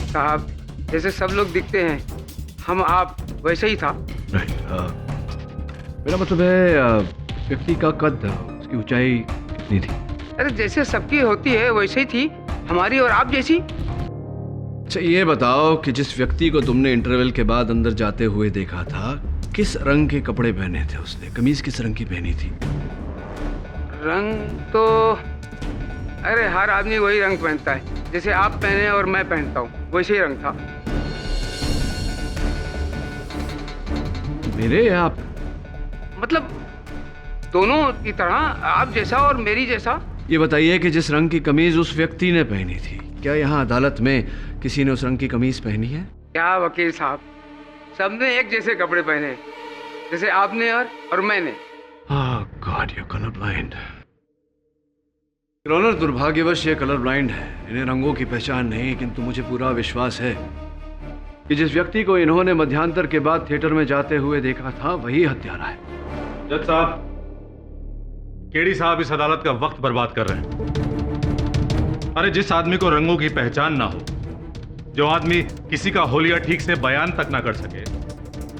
साहब, जैसे सब लोग दिखते हैं, हम आप वैसे ही था। नहीं, मेरा मतलब है व्यक्ति का कद, उसकी ऊंचाई कितनी थी? अरे जैसे सबकी होती है वैसे ही थी, हमारी और आप जैसी। अच्छा, ये बताओ कि जिस व्यक्ति को तुमने इंटरवल के बाद अंदर जाते हुए देखा था, किस रंग के कपड़े पहने थे उसने? कमीज किस रंग की पहनी थी? रंग तो अरे हर आदमी वही रंग पहनता है, जैसे आप पहने और मैं पहनता हूँ, वैसे ही रंग था। मेरे या आप? मतलब दोनों की तरह, आप जैसा और मेरी जैसा। ये बताइए कि जिस रंग की कमीज उस व्यक्ति ने पहनी थी, क्या यहाँ अदालत में किसी ने उस रंग की कमीज पहनी है? क्या वकील साहब, सबने एक जैसे कपड़े पहने, जैसे आपने और मैंने। Oh God, you're color blind. Honour, दुर्भाग्यवश ये कलर ब्लाइंड है, इन्हें रंगों की पहचान नहीं, किंतु मुझे पूरा विश्वास है कि जिस व्यक्ति को इन्होंने मध्यांतर के बाद थिएटर में जाते हुए देखा था, वही हत्यारा है। जज साहब, केडी साहब इस अदालत का वक्त बर्बाद कर रहे हैं। अरे जिस आदमी को रंगों की पहचान ना हो, जो आदमी किसी का होलिया ठीक से बयान तक ना कर सके,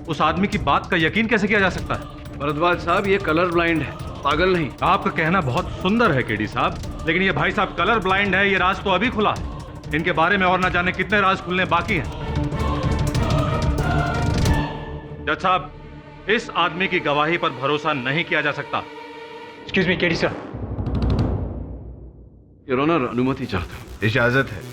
उस आदमी की बात का यकीन कैसे किया जा सकता है? भरद्वाज साहब, ये कलर ब्लाइंड है, पागल नहीं। आपका कहना बहुत सुंदर है केडी साहब, लेकिन ये भाई साहब कलर ब्लाइंड है, ये राज तो अभी खुला है। इनके बारे में और ना जाने कितने राज खुलने बाकी हैं। जज साहब, इस आदमी की गवाही पर भरोसा नहीं किया जा सकता। Excuse me KD sir. Your honour, अनुमति चाहता हूं। इजाजत है।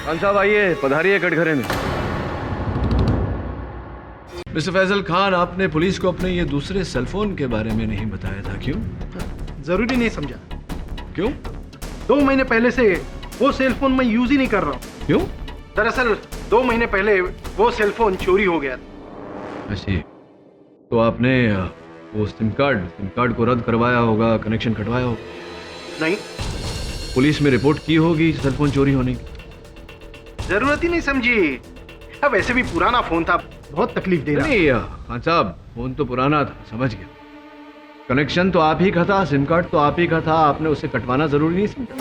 खान साहब आइए, पधारिए कटघरे में। मिस्टर फैजल खान, आपने पुलिस को अपने ये दूसरे सेलफोन के बारे में नहीं बताया था, क्यों? जरूरी नहीं समझा। क्यों? 2 महीने पहले से वो सेलफोन मैं यूज ही नहीं कर रहा हूँ। क्यों? दरअसल 2 महीने पहले वो सेलफोन चोरी हो गया था। ऐसी तो आपने वो सिम कार्ड को रद्द करवाया होगा, कनेक्शन कटवाया होगा? नहीं। पुलिस में रिपोर्ट की होगी सेलफोन चोरी होने की? जरूरत ही नहीं समझी। अब वैसे भी पुराना फोन था, बहुत तकलीफ दे रहा। नहीं खान साहब, फोन तो पुराना था, समझ गया। कनेक्शन तो आप ही का था, सिम कार्ड तो आप ही का था, आपने उसे कटवाना जरूरी नहीं समझा?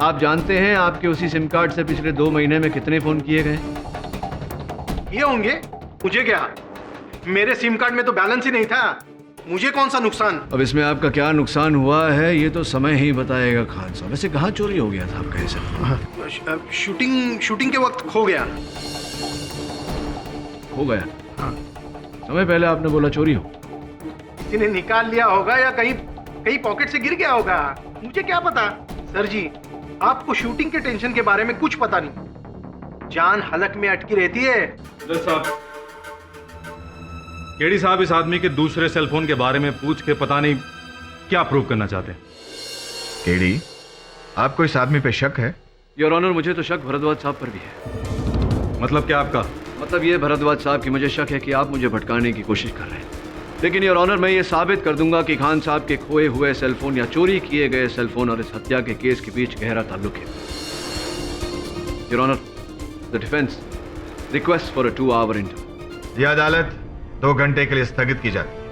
आप जानते हैं आपके उसी सिम कार्ड से पिछले 2 महीने में कितने फोन किए गए? ये होंगे, मुझे क्या, मेरे सिम कार्ड में तो बैलेंस ही नहीं था, मुझे कौन सा नुकसान। अब इसमें आपका क्या नुकसान हुआ है ये तो समय ही बताएगा खान साहब। वैसे कहाँ चोरी हो गया था आपका ऐसा? शूटिंग के वक्त खो गया। हो गया? समय पहले आपने बोला चोरी हो। किसी ने निकाल लिया होगा या कहीं कहीं पॉकेट से गिर गया होगा, मुझे क्या पता। सर जी, आपको शूटिंग के टेंशन के बारे में कुछ पता नहीं, जान हलक में अटकी रहती है। साहब, केडी साहब इस आदमी के दूसरे सेलफोन के बारे में पूछ के पता नहीं क्या प्रूव करना चाहते हैं। केडी, आपको इस आदमी पे शक है? योर ऑनर, मुझे तो शक भरद्वाज साहब पर भी है। मतलब क्या आपका? मतलब ये भरद्वाज साहब की मुझे शक है कि आप मुझे भटकाने की कोशिश कर रहे हैं। लेकिन योर ऑनर, मैं ये साबित कर दूंगा कि खान साहब के खोए हुए सेलफोन या चोरी किए गए सेलफोन और इस हत्या के केस के बीच गहरा ताल्लुक है। Your honour, the defence request for a 2-hour interview. यह अदालत 2 घंटे के लिए स्थगित की जाती है।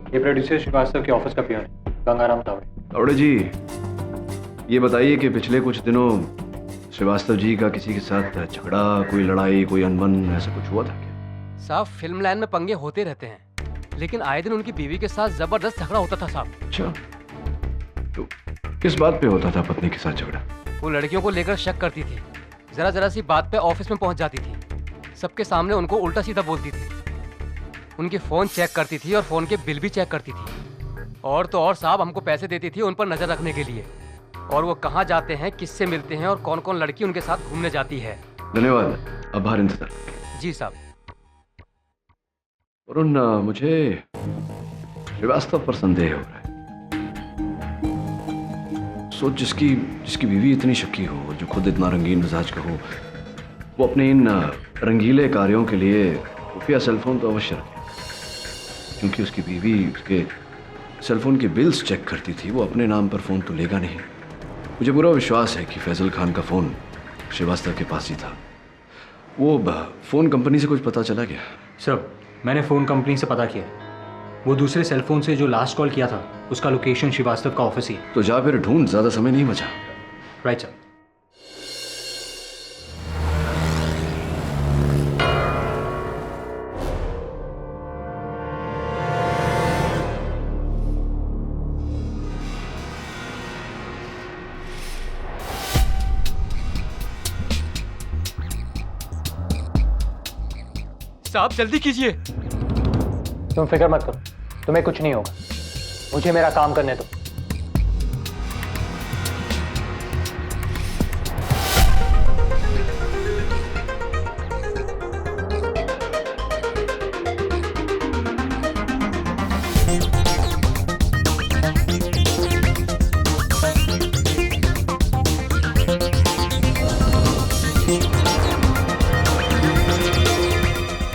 ये प्रोड्यूसर श्रीवास्तव के ऑफिस का पियन है, गंगाराम तावड़े। तावड़े जी, ये बताइए कि पिछले कुछ दिनों श्रीवास्तव जी का किसी के साथ झगड़ा, कोई लड़ाई, कोई अनबन ऐसा कुछ हुआ था क्या? साहब, फिल्म लाइन में पंगे होते रहते हैं, लेकिन आए दिन उनकी बीवी के साथ जबरदस्त झगड़ा होता था साहब। अच्छा, तो किस बात पे होता था पत्नी के साथ झगड़ा? वो लड़कियों को लेकर शक करती थी, जरा जरा सी बात पे ऑफिस में पहुंच जाती थी, सबके सामने उनको उल्टा सीधा बोलती थी, उनकी फोन चेक करती थी और फोन के बिल भी चेक करती थी। और तो और साहब, हमको पैसे देती थी उन पर नजर रखने के लिए, और वो कहाँ जाते हैं, किससे मिलते हैं और कौन कौन लड़की उनके साथ घूमने जाती है। धन्यवाद, आभार इंतजार। जी साहब। वरुण, मुझे श्रीवास्तव पर संदेह हो रहा है। सोच, जिसकी बीवी इतनी शक्की हो, जो खुद इतना रंगीन मिजाज का हो, वो अपने इन रंगीले कार्यों के लिए खुफिया सेलफोन तो अवश्य रखे, क्योंकि उसकी बीवी उसके सेलफोन के बिल्स चेक करती थी। वो अपने नाम पर फ़ोन तो लेगा नहीं। मुझे पूरा विश्वास है कि फैजल खान का फ़ोन श्रीवास्तव के पास ही था। वो फ़ोन कंपनी से कुछ पता चला क्या? सर, मैंने फ़ोन कंपनी से पता किया, वो दूसरे सेलफोन से जो लास्ट कॉल किया था उसका लोकेशन श्रीवास्तव का ऑफिस ही। तो जा फिर ढूंढ, ज़्यादा समय नहीं बचा। Right sir. साहब, जल्दी कीजिए। तुम फिक्र मत करो, तुम्हें कुछ नहीं होगा, मुझे मेरा काम करने दो।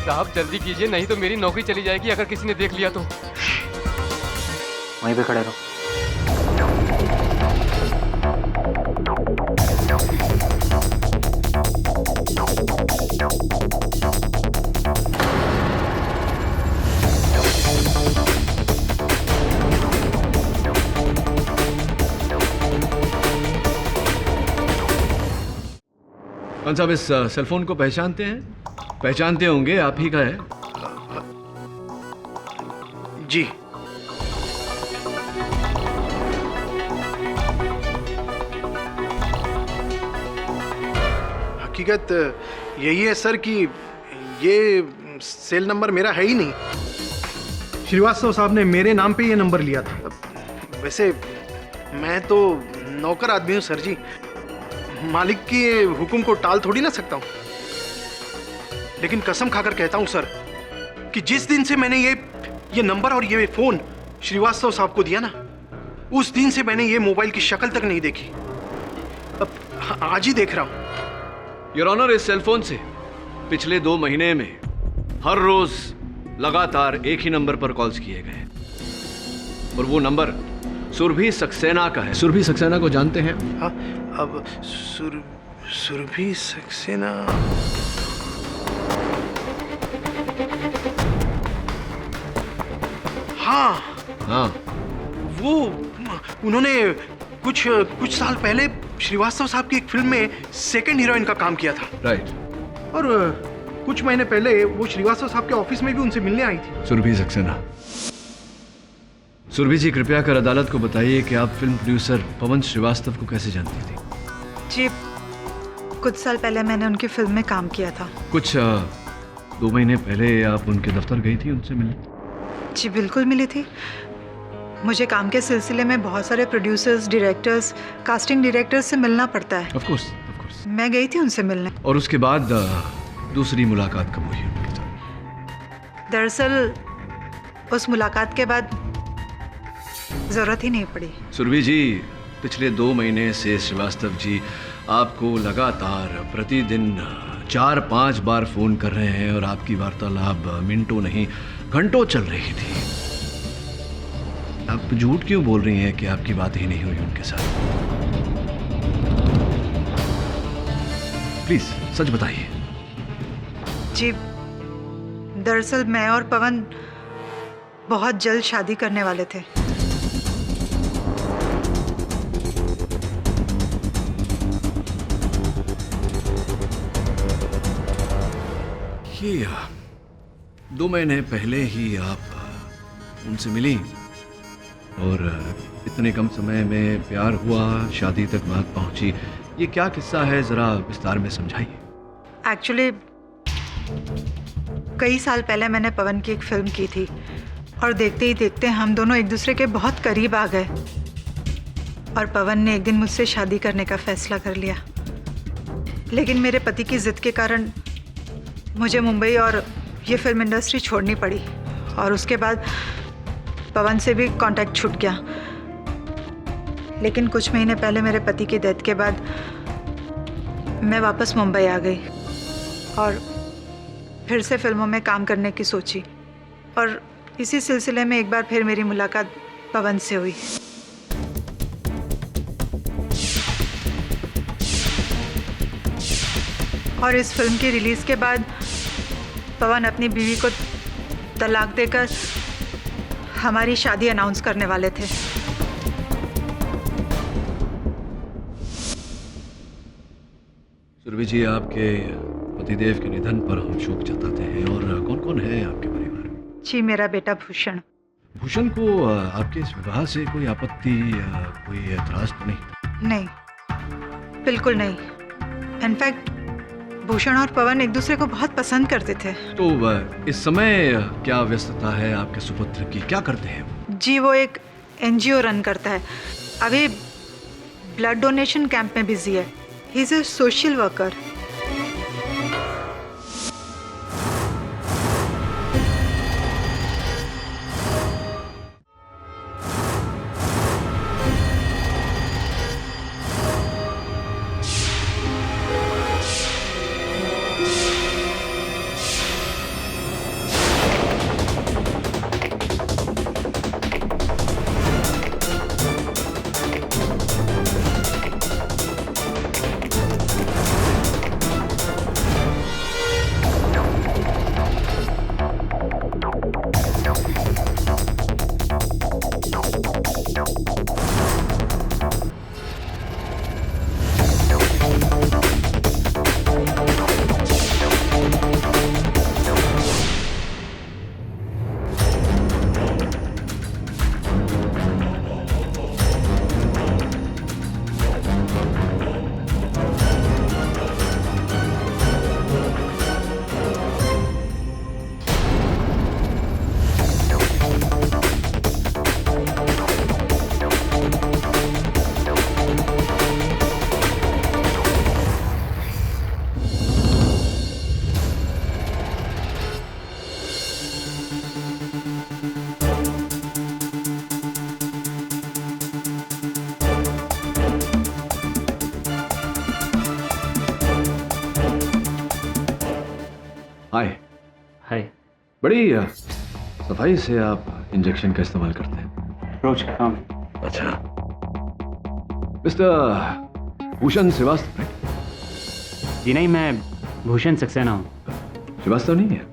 साहब, जल्दी कीजिए, नहीं तो मेरी नौकरी चली जाएगी अगर किसी ने देख लिया तो। वहीं पे खड़े रहो। कौन साहब, इस सेलफोन को पहचानते हैं? पहचानते होंगे, आप ही का है। जी। हकीकत यही है सर कि ये सेल नंबर मेरा है ही नहीं। श्रीवास्तव साहब ने मेरे नाम पे ये नंबर लिया था। वैसे मैं तो नौकर आदमी हूँ सर जी, मालिक के हुक्म को टाल थोड़ी ना सकता हूँ। लेकिन कसम खाकर कहता हूँ सर कि जिस दिन से मैंने ये नंबर और ये फोन श्रीवास्तव साहब को दिया ना, उस दिन से मैंने ये मोबाइल की शक्ल तक नहीं देखी। अब आज ही देख रहा हूँ। योर ऑनर, इस सेलफोन से पिछले 2 महीने में हर रोज लगातार एक ही नंबर पर कॉल्स किए गए, और वो नंबर सुरभि सक्सेना का है। सुरभि सक्सेना को जानते हैं? हाँ, अब सुरभि सक्सेना। हाँ, वो उन्होंने कुछ साल पहले श्रीवास्तव साहब की एक फिल्म में सेकंड हीरोइन का काम किया था। राइट। और कुछ महीने पहले वो श्रीवास्तव साहब के ऑफिस में भी उनसे मिलने आई थी। सुरभि सक्सेना। सुरभि जी, कृपया कर अदालत को बताइए कि आप फिल्म प्रोड्यूसर पवन श्रीवास्तव को कैसे जानती थी? जी, कुछ साल पहले मैंने उनकी फिल्म में काम किया था। कुछ 2 महीने पहले आप उनके दफ्तर गई थी उनसे मिलने? जी बिल्कुल मिली थी। मुझे काम के सिलसिले में बहुत सारे प्रोड्यूसर्स, डायरेक्टर्स, कास्टिंग डायरेक्टर्स से मिलना पड़ता है। Of course. मैं गई थी उनसे मिलने। और उसके बाद दूसरी मुलाकात कब हुई उनके साथ? दरअसल उस मुलाकात के बाद जरूरत ही नहीं पड़ी। सुरभि जी, पिछले 2 महीने से श्रीवास्तव जी आपको लगातार प्रतिदिन 4-5 बार फोन कर रहे हैं और आपकी वार्तालाप मिनटों नहीं घंटों चल रही थी। आप झूठ क्यों बोल रही हैं कि आपकी बात ही नहीं हुई उनके साथ? प्लीज सच बताइए। जी, दरअसल मैं और पवन बहुत जल्द शादी करने वाले थे। ये 2 महीने पहले ही आप उनसे मिली और इतने कम समय में प्यार हुआ, शादी तक बात पहुंची। ये क्या किस्सा है, जरा विस्तार में समझाइए। एक्चुअली कई साल पहले मैंने पवन की एक फिल्म की थी और देखते ही देखते हम दोनों एक दूसरे के बहुत करीब आ गए और पवन ने एक दिन मुझसे शादी करने का फैसला कर लिया। लेकिन मेरे पति की जिद के कारण मुझे मुंबई और ये फिल्म इंडस्ट्री छोड़नी पड़ी और उसके बाद पवन से भी कांटेक्ट छूट गया। लेकिन कुछ महीने पहले मेरे पति की डेथ के बाद मैं वापस मुंबई आ गई और फिर से फिल्मों में काम करने की सोची और इसी सिलसिले में एक बार फिर मेरी मुलाकात पवन से हुई। और इस फिल्म की रिलीज के बाद पवन अपनी बीवी को तलाक देकर हमारी शादी अनाउंस करने वाले थे। सुरभि जी, आपके पतिदेव के निधन पर हम शोक जताते हैं। और कौन कौन है आपके परिवार में? जी, मेरा बेटा भूषण। भूषण को आपके इस विवाह से कोई आपत्ति या कोई एतराज तो नहीं? नहीं, बिल्कुल नहीं। इनफैक्ट भूषण और पवन एक दूसरे को बहुत पसंद करते थे। तो इस समय क्या व्यस्तता है आपके सुपुत्र की, क्या करते हैं? जी, वो एक एनजीओ रन करता है। अभी ब्लड डोनेशन कैंप में बिजी है। He is a social worker. Hi. Hi. बड़ी सफाई से आप इंजेक्शन का इस्तेमाल करते हैं। रोज का काम। अच्छा। मिस्टर भूषण श्रीवास्तव? जी नहीं, मैं भूषण सक्सेना हूँ। श्रीवास्तव नहीं है?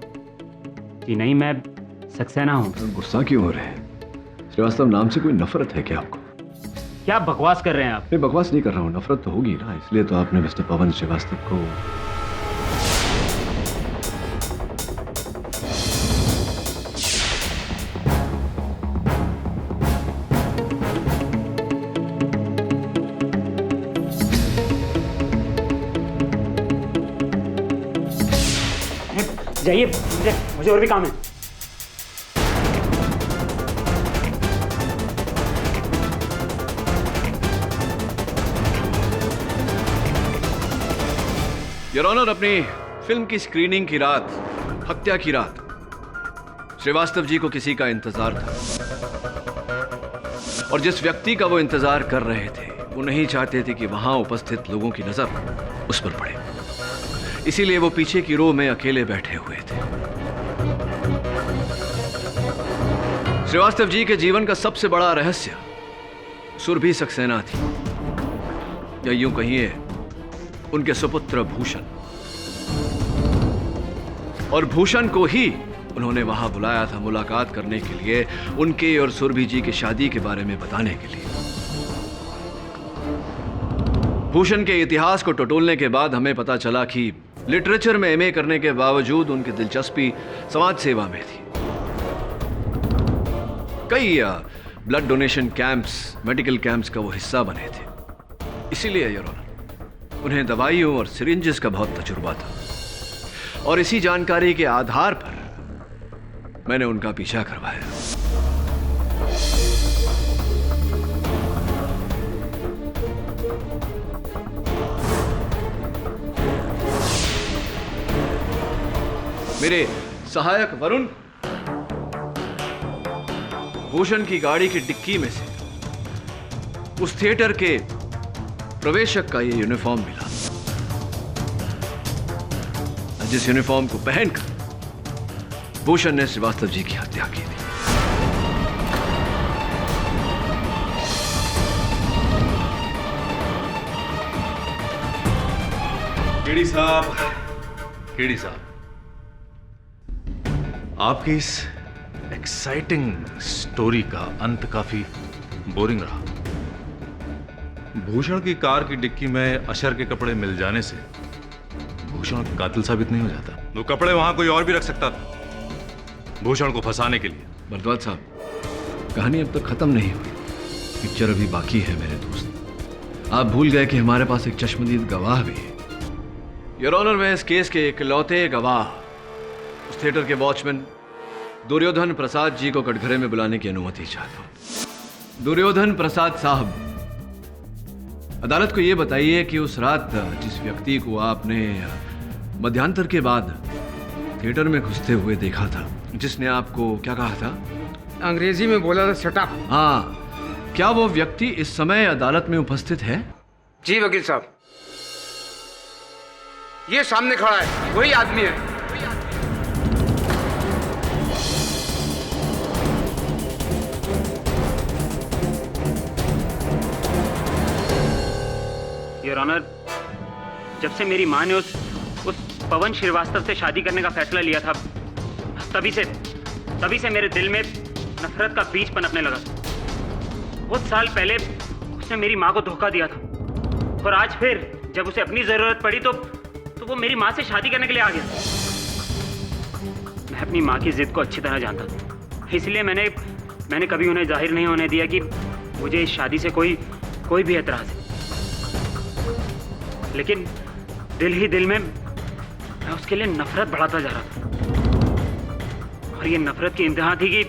जी नहीं, मैं सक्सेना हूँ। गुस्सा क्यों हो रहे हैं? श्रीवास्तव नाम से कोई नफरत है क्या आपको? क्या बकवास कर रहे हैं आप? मैं बकवास नहीं कर रहा हूँ, नफरत तो होगी ना, इसलिए तो आपने मिस्टर पवन श्रीवास्तव को। जाइए, मुझे और भी काम है। योर ऑनर, अपनी फिल्म की स्क्रीनिंग की रात, हत्या की रात, श्रीवास्तव जी को किसी का इंतजार था और जिस व्यक्ति का वो इंतजार कर रहे थे वो नहीं चाहते थे कि वहां उपस्थित लोगों की नजर उस पर पड़े, इसीलिए वो पीछे की रो में अकेले बैठे हुए थे। श्रीवास्तव जी के जीवन का सबसे बड़ा रहस्य सुरभि सक्सेना थी, या यूं कहिए उनके सुपुत्र भूषण, और भूषण को ही उन्होंने वहां बुलाया था मुलाकात करने के लिए, उनके और सुरभि जी की शादी के बारे में बताने के लिए। भूषण के इतिहास को टटोलने के बाद हमें पता चला कि लिटरेचर में एमए करने के बावजूद उनकी दिलचस्पी समाज सेवा में थी। कई blood donation camps, medical camps का वो हिस्सा बने थे, इसीलिए योर ऑनर उन्हें दवाइयों और सिरिंजेस का बहुत तजुर्बा था, और इसी जानकारी के आधार पर मैंने उनका पीछा करवाया। मेरे सहायक वरुण भूषण की गाड़ी की डिक्की में से उस थिएटर के प्रवेशक का ये यूनिफॉर्म मिला, जिस यूनिफॉर्म को पहनकर भूषण ने श्रीवास्तव जी की हत्या की थी। केडी साहब, केडी साहब, आपकी इस एक्साइटिंग स्टोरी का अंत काफी बोरिंग रहा। भूषण की कार की डिक्की में अशर के कपड़े मिल जाने से भूषण कातिल साबित नहीं हो जाता। वो कपड़े वहां कोई और भी रख सकता था भूषण को फंसाने के लिए। भरद्वाज साहब, कहानी अब तक खत्म नहीं हुई, पिक्चर अभी बाकी है मेरे दोस्त। आप भूल गए कि हमारे पास एक चश्मदीद गवाह भी है। योर ऑनर, मैं इस केस के इकलौते गवाह उस थिएटर के वॉचमैन दुर्योधन प्रसाद जी को कटघरे में बुलाने की अनुमति चाहता हूं। दुर्योधन प्रसाद साहब, अदालत को यह बताइए कि उस रात जिस व्यक्ति को आपने मध्यांतर के बाद थिएटर में घुसते हुए देखा था, जिसने आपको क्या कहा था? अंग्रेजी में बोला था शट अप। हाँ, क्या वो व्यक्ति इस समय अदालत में उपस्थित है? जी वकील साहब, ये सामने खड़ा है, वही आदमी है। योर ऑनर, जब से मेरी माँ ने उस पवन श्रीवास्तव से शादी करने का फैसला लिया था, तभी से मेरे दिल में नफरत का बीज पनपने लगा। कुछ साल पहले उसने मेरी माँ को धोखा दिया था, और आज फिर जब उसे अपनी जरूरत पड़ी तो वो मेरी माँ से शादी करने के लिए आ गया। मैं अपनी माँ की जिद को अच्छी तरह जानता था, इसलिए मैंने कभी उन्हें जाहिर नहीं होने दिया कि मुझे इस शादी से कोई भी एतराज है। लेकिन दिल ही दिल में मैं उसके लिए नफरत बढ़ाता जा रहा था, और ये नफरत की इंतहा थी कि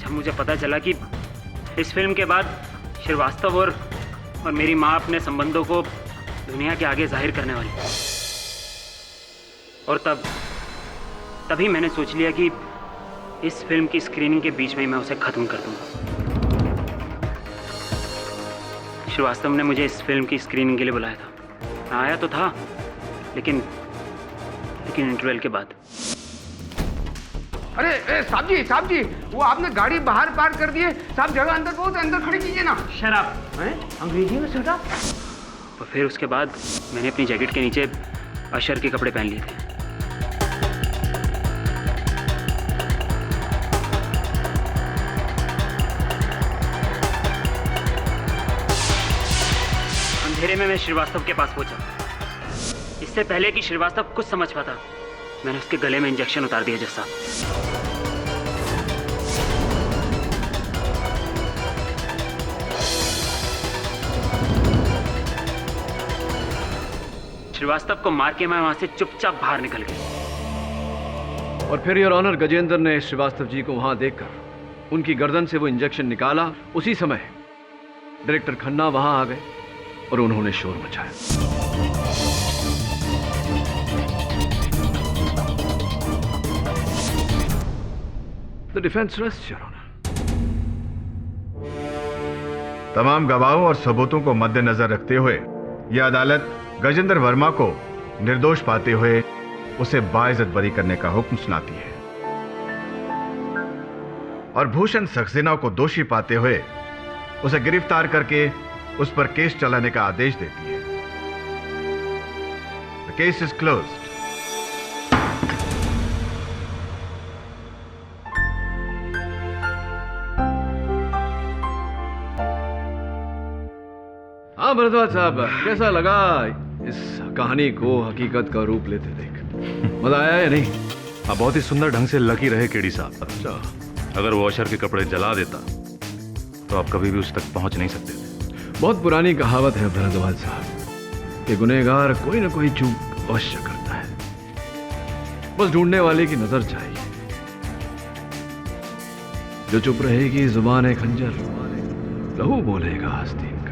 जब मुझे पता चला कि इस फिल्म के बाद श्रीवास्तव और मेरी माँ अपने संबंधों को दुनिया के आगे जाहिर करने वाली, और तभी मैंने सोच लिया कि इस फिल्म की स्क्रीनिंग के बीच में ही मैं उसे खत्म कर दूंगा। श्रीवास्तव ने मुझे इस फिल्म की स्क्रीनिंग के लिए बुलाया था। मैं आया तो था, लेकिन इंटरवल के बाद। अरे साहब जी, वो आपने गाड़ी बाहर पार्क कर दी है। साहब जगह अंदर बहुत, अंदर खड़ी कीजिए ना। शराब अंग्रेजी में शराब। और फिर उसके बाद मैंने अपनी जैकेट के नीचे अशर के कपड़े पहन लिए थे। अंधेरे में मैं श्रीवास्तव के पास पहुंचा। इससे पहले कि श्रीवास्तव कुछ समझ पाता, मैंने उसके गले में इंजेक्शन उतार दिया। जैसा श्रीवास्तव को मार के मैं वहां से चुपचाप बाहर निकल गया। और फिर योर ऑनर गजेंद्र ने श्रीवास्तव जी को वहां देखकर उनकी गर्दन से वो इंजेक्शन निकाला। उसी समय डायरेक्टर खन्ना वहां आ गए और उन्होंने शोर मचाया। The defence rest your honour. तमाम गवाहों और सबूतों को मद्देनजर रखते हुए यह अदालत गजेंद्र वर्मा को निर्दोष पाते हुए उसे बाइज्जत बरी करने का हुक्म सुनाती है और भूषण सक्सेना को दोषी पाते हुए उसे गिरफ्तार करके उस पर केस चलाने का आदेश देती है। The case is closed. हाँ भरद्वाज साहब, कैसा लगा इस कहानी को हकीकत का रूप लेते देख? मजा आया या नहीं? आप बहुत ही सुंदर ढंग से लकी रहे केडी साहब। अच्छा, अगर वो अशर के कपड़े जला देता तो आप कभी भी उस तक पहुंच नहीं सकते थे। बहुत पुरानी कहावत है भरद्वाज साहब कि गुनहगार कोई ना कोई चूक अवश्य करता है, बस ढूंढने वाले की नजर चाहिए। जो चुप रहेगी जुबान खंजर, लहू बोलेगा आस्तीन।